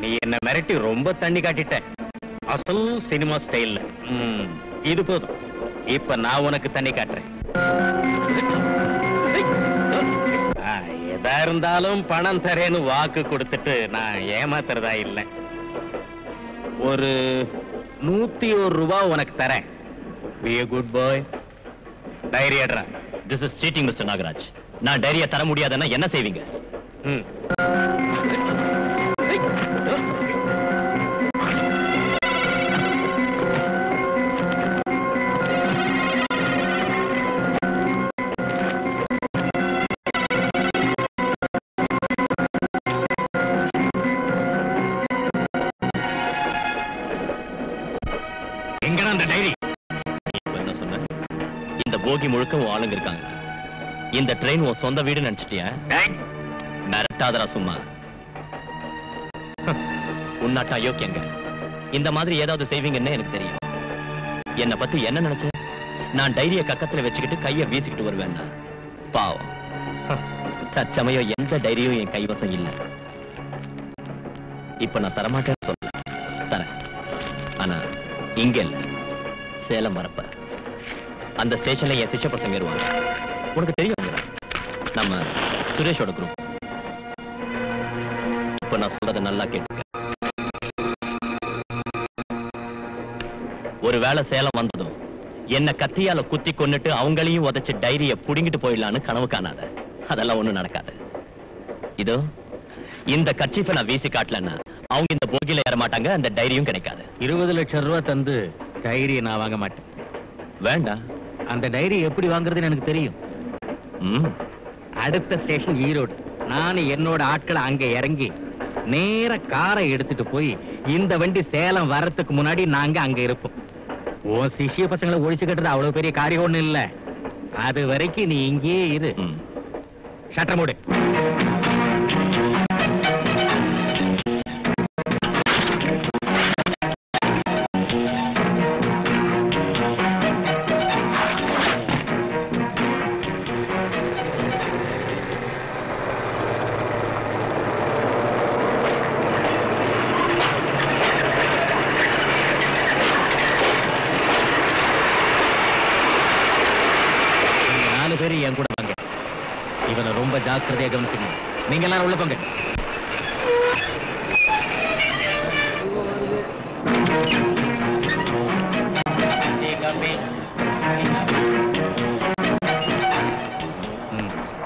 நீ என்ன மிரட்டி ரொம்ப தண்ணி காட்டிட்ட, அசல் சினிமா ஸ்டைல்ல. இது போதும், இப்ப நான் உனக்கு தண்ணி காட்டுறேன். எதா இருந்தாலும் பணம் தரேன்னு வாக்கு கொடுத்துட்டு நான் ஏமாத்துறதா இல்லை. ஒரு 101 ரூபாய் உனக்கு தரேன். Be a good boy. Diary எடுறா. This is cheating, Mr. Nagaraj. நான் டைரியை தர முடியாதுன்னா என்ன செய்வீங்க? எங்கடா அந்த டைரி? என்ன சொன்ன? இந்த போகி முழுக்க உன் ஆளுங்க இருக்காங்க. இந்த ட்ரெயின் உன் சொந்த வீடு நினைச்சிட்டியா? மிரட்டாதரா சும்மா. உன்னாட்டா யோக்கியங்க. இந்த மாதிரி ஏதாவது செய்வீங்கன்னு எனக்கு தெரியும். என்னை பத்தி என்ன நினைச்ச? நான் டைரிய கக்கத்துல வச்சுக்கிட்டு கைய வீசிக்கிட்டு வருவேன்னா பாவம். தற்சமயம் எந்த டைரியும் என் கைவசம் இல்லை. இப்ப நான் தரமாட்டேன்னு சொல்ல தரேன். ஆனா இங்க இல்ல, சேலம் வரப்ப அந்த ஸ்டேஷன்ல என் சிஷ்ய பசங்க ஏறுவாங்க. உனக்கு தெரியும், நம்ம சுரேஷோட குரூப். இப்ப நான் சொல்றதை நல்லா கேட்டுக்க. ஒருவேளை சேலம் வந்ததும் என்ன கத்தியால குத்தி கொன்னுட்டு அவங்களையும் உதைச்சு டைரிய புடிங்கிட்டு போயிடலான்னு கனவு காணாத. அதெல்லாம் ஒண்ணும் நடக்காது. இதோ இந்த கட்சிப்பை நான் வீசி காட்டலன்னா அவங்க இந்த போகில ஏற மாட்டாங்க, அந்த டைரியும் கிடைக்காது. 20 லட்சம் ரூபாய் தந்து டைரியை நான் வாங்க மாட்டேன். வேண்டாம். அந்த டைரி எப்படி வாங்குறதுன்னு எனக்கு தெரியும். அடுத்த ஸ்டேஷன் ஈரோடு. நான் என்னோட ஆட்களை அங்க இறங்கி நேர காரை எடுத்துட்டு போய் இந்த வண்டி சேலம் வரத்துக்கு முன்னாடி நாங்க அங்க இருப்போம். உன் சிஷ்ய பசங்களை ஒழிச்சு கட்டுறது அவ்வளவு பெரிய காரியம் ஒண்ணு இல்ல. அது வரைக்கும் நீ இங்கேயே இரு. ஷட்டர் மூடு. என் கூட வாங்க. இவனை ரொம்ப ஜாக்கிரதையா கவனிக்கணும். நீங்க எல்லாரும் உள்ள போங்க.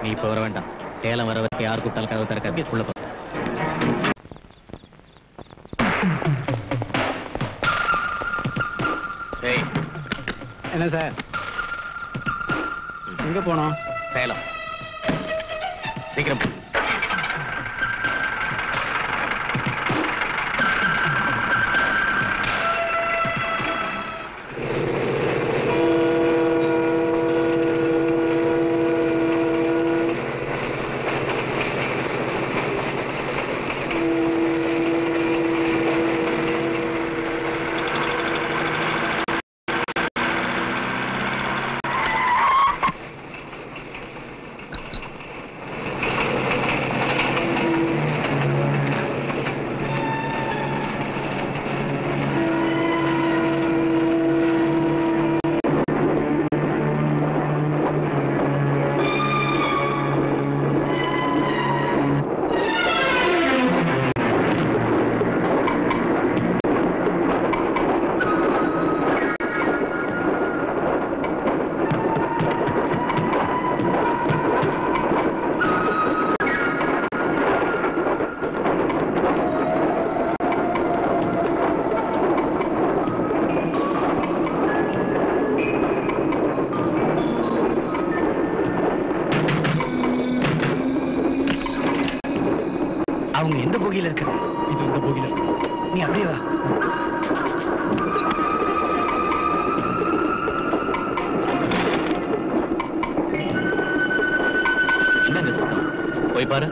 நீ இப்ப வர வேண்டாம். சேலம் வர வரைக்கும் யார் கூப்பிட்டாலும் கதவு திறக்காது. உள்ள போ. என்ன சார், எங்க போனோம்? சேலம். சீக்கிரம். அவங்க எந்த போகியில இருக்க? இது இந்த போகியில இருக்கு. நீ அப்படியே வா. என்னங்க சத்தம்? போய் பாரு.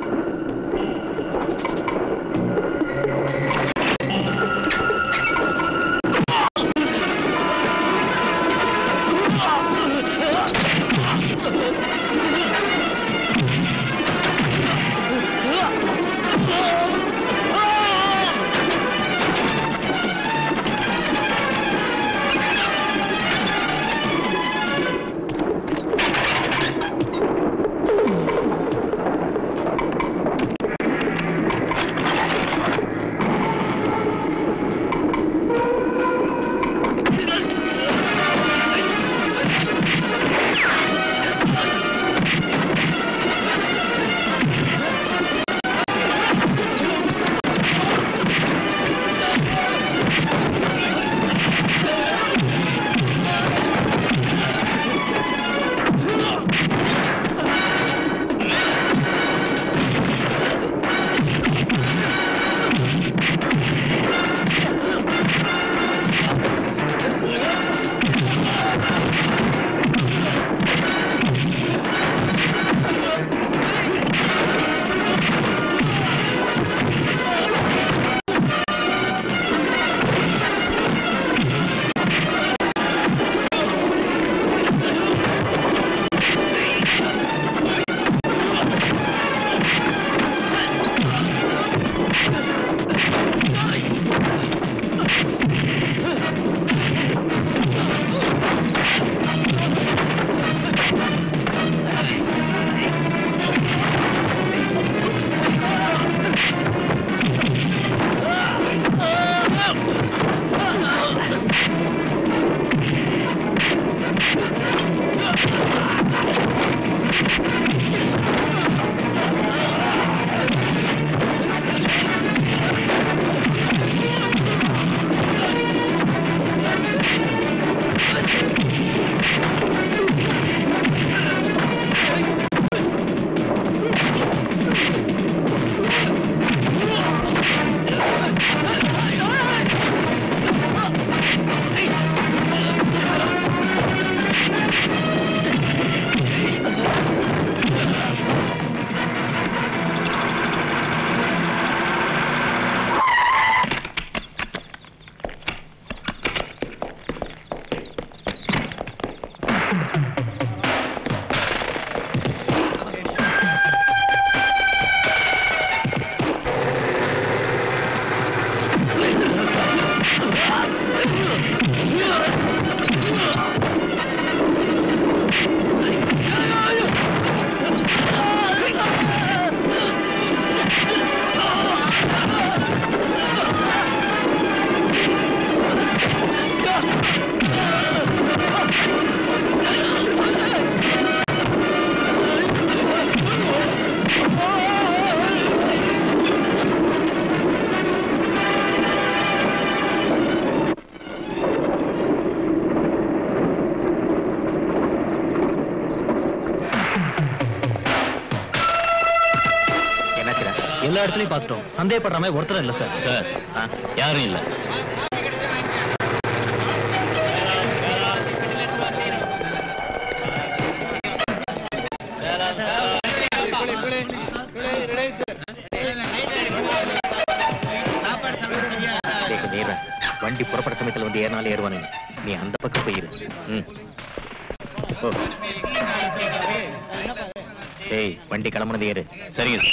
எல்லா இடத்துலயும் பார்த்துட்டோம். சந்தேகப்படுற மாதிரி ஒருத்தரும் இல்ல சார். சார் யாரும் இல்ல. வண்டி புறப்பட சமயத்தில் வந்து ஏறினாலும் ஏறுவானுங்க. நீ அந்த பக்கம் போயிரு. ஏய், வண்டி கிளம்புனது ஏறு. சரிங்க.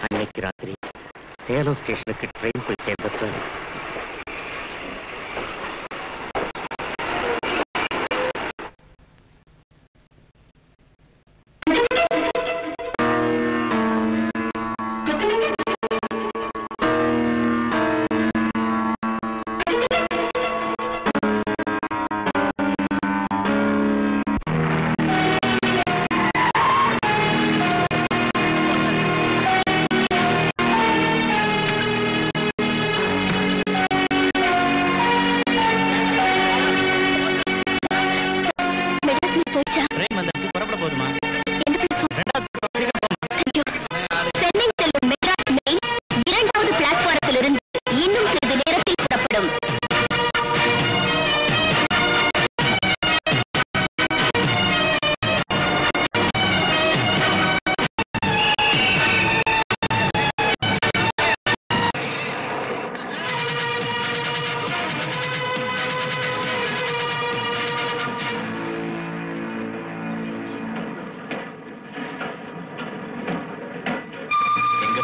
அன்னைக்கு ராத்திரி சேலம் ஸ்டேஷனுக்கு ட்ரெயின் போய் சேர்ந்தப்ப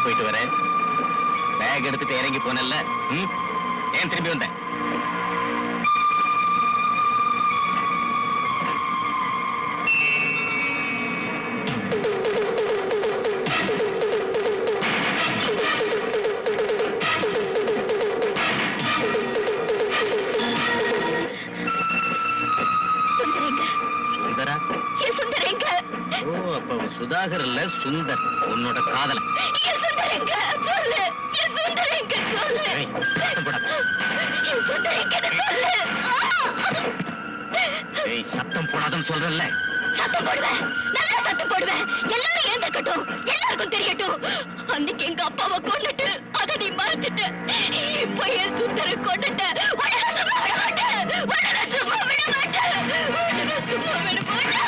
போயிட்டு வர? பேக் எடுத்துட்டு இறங்கி போனல்ல, ஏன் திரும்பி வந்த? சுதாகர் இல்ல, சுந்தர் உன்னோட காதல. சத்தம் போடாதுன்னு சொல்றல்ல. சத்தம் போடுவேன், நல்லா சத்தம் போடுவேன். எல்லாரும் ஏந்திருக்கட்டும், எல்லாருக்கும் தெரியட்டும். அன்னைக்கு எங்க அப்பாவை கொண்டுட்டு அதை நீ மறைச்சிட்ட. இப்ப என் சுந்தர கொண்டுட்ட. உடனே சும்மா விட மாட்டேன், உடனே சும்மா விட மாட்டேன், உடனே சும்மா விட மாட்டேன்.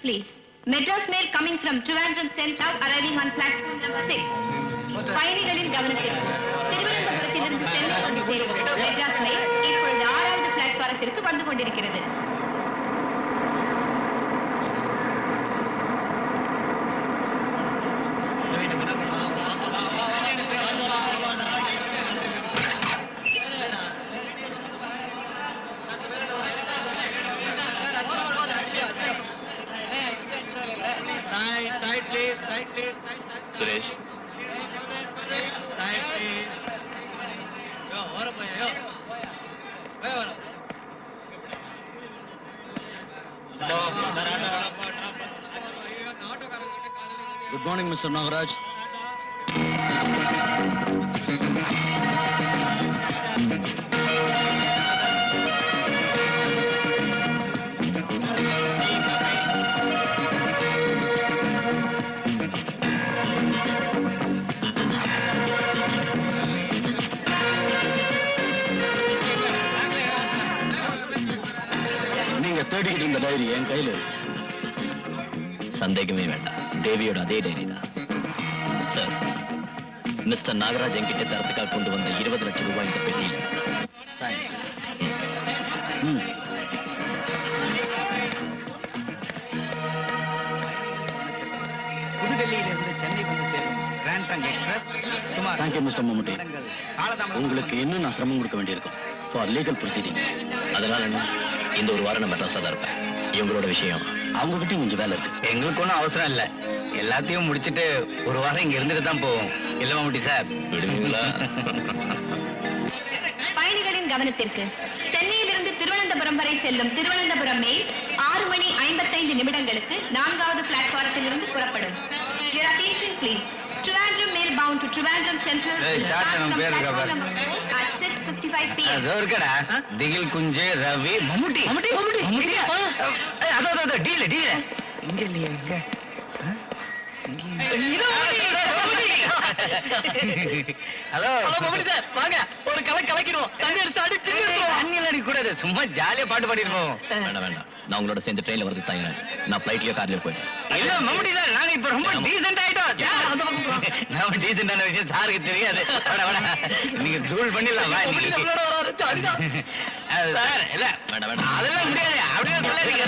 Please. Madras mail coming from Trivandrum Central arriving on platform number 6. பயணிகளின் கவனத்திற்கு திருவனந்தபுரத்திலிருந்து சென்னை வந்து சேரும் மெட்ராஸ் மெயில் இப்பொழுது 6வது பிளாட்பாரத்திற்கு வந்து கொண்டிருக்கிறது. Suresh, good morning mister Nagaraj. தேடிக்கிட்டு இருந்த டைரி என் கையில. சந்தேகமே வேண்டாம், தேவியோட அதே டைரி தான் சார். மிஸ்டர் நாகராஜ் என்கிட்ட தரத்துக்காக கொண்டு வந்த 20 லட்சம் ரூபாய் இந்த பெட்டியில். புதுடெல்லியிலிருந்து சென்னை கொண்டு சேரும் கிராண்ட் ட்ரங்க் எக்ஸ்பிரஸ் சுமார். தேங்க்யூ மிஸ்டர் மம்முட்டி. உங்களுக்கு இன்னும் நான் சிரமம் கொடுக்க வேண்டியிருக்கும் ஃபார் லீகல் ப்ரொசீடிங். அதனால என்ன, இந்த ஒரு வாரம் நான் மெட்ராஸா தான் இருப்பேன். இவங்களோட விஷயம் அவங்க கிட்டயும் கொஞ்சம் வேலை இருக்கு. எங்களுக்கு ஒன்றும் அவசரம் இல்லை, எல்லாத்தையும் முடிச்சுட்டு ஒரு வாரம் இங்க இருந்துட்டு தான் போவோம். இல்ல மம்முட்டி சார், விடுவீங்களா? பயணிகளின் கவனத்திற்கு சென்னையிலிருந்து திருவனந்தபுரம் வரை செல்லும் திருவனந்தபுரம் மெயில் 6:55 4வது பிளாட்பாரத்திலிருந்து புறப்படும். Your attention please. Trivandrum mail bound to Trivandrum Central. At 6:55 p.m. அதோ இருக்கடா திகில் குஞ்சு ரவி மம்முட்டி. மம்முட்டி மம்முட்டி மம்முட்டி அதோ அதோ டீல் டீல் இங்க இல்லையா? இங்க ஹலோ சார் வாங்க ஒரு கலக்கிடுவோம் தண்ணி அடிச்சு தண்ணியில் அடிக்க கூடாது, சும்மா ஜாலியா பாட்டு பாடிருப்போம். வேண்டாம் வேண்டாம், நான் உங்களோட சேர்ந்து ட்ரெயின்ல வரது தயாரா. நான் ஃபிளைட்லயோ கார்லயோ போயிட்டேன். ஐயோ மம்முட்டி சார், நாங்க இப்ப ரொம்ப டீசென்ட் ஆயிட்டோம். நம்ம டீசென்டான விஷயம் சாருக்கு தெரியாது. நீங்க தூள் பண்ணிடலாம். சார் இல்ல வேண்டாம் வேண்டாம், அதெல்லாம் முடியாது, அப்படியே சொல்லாதீங்க.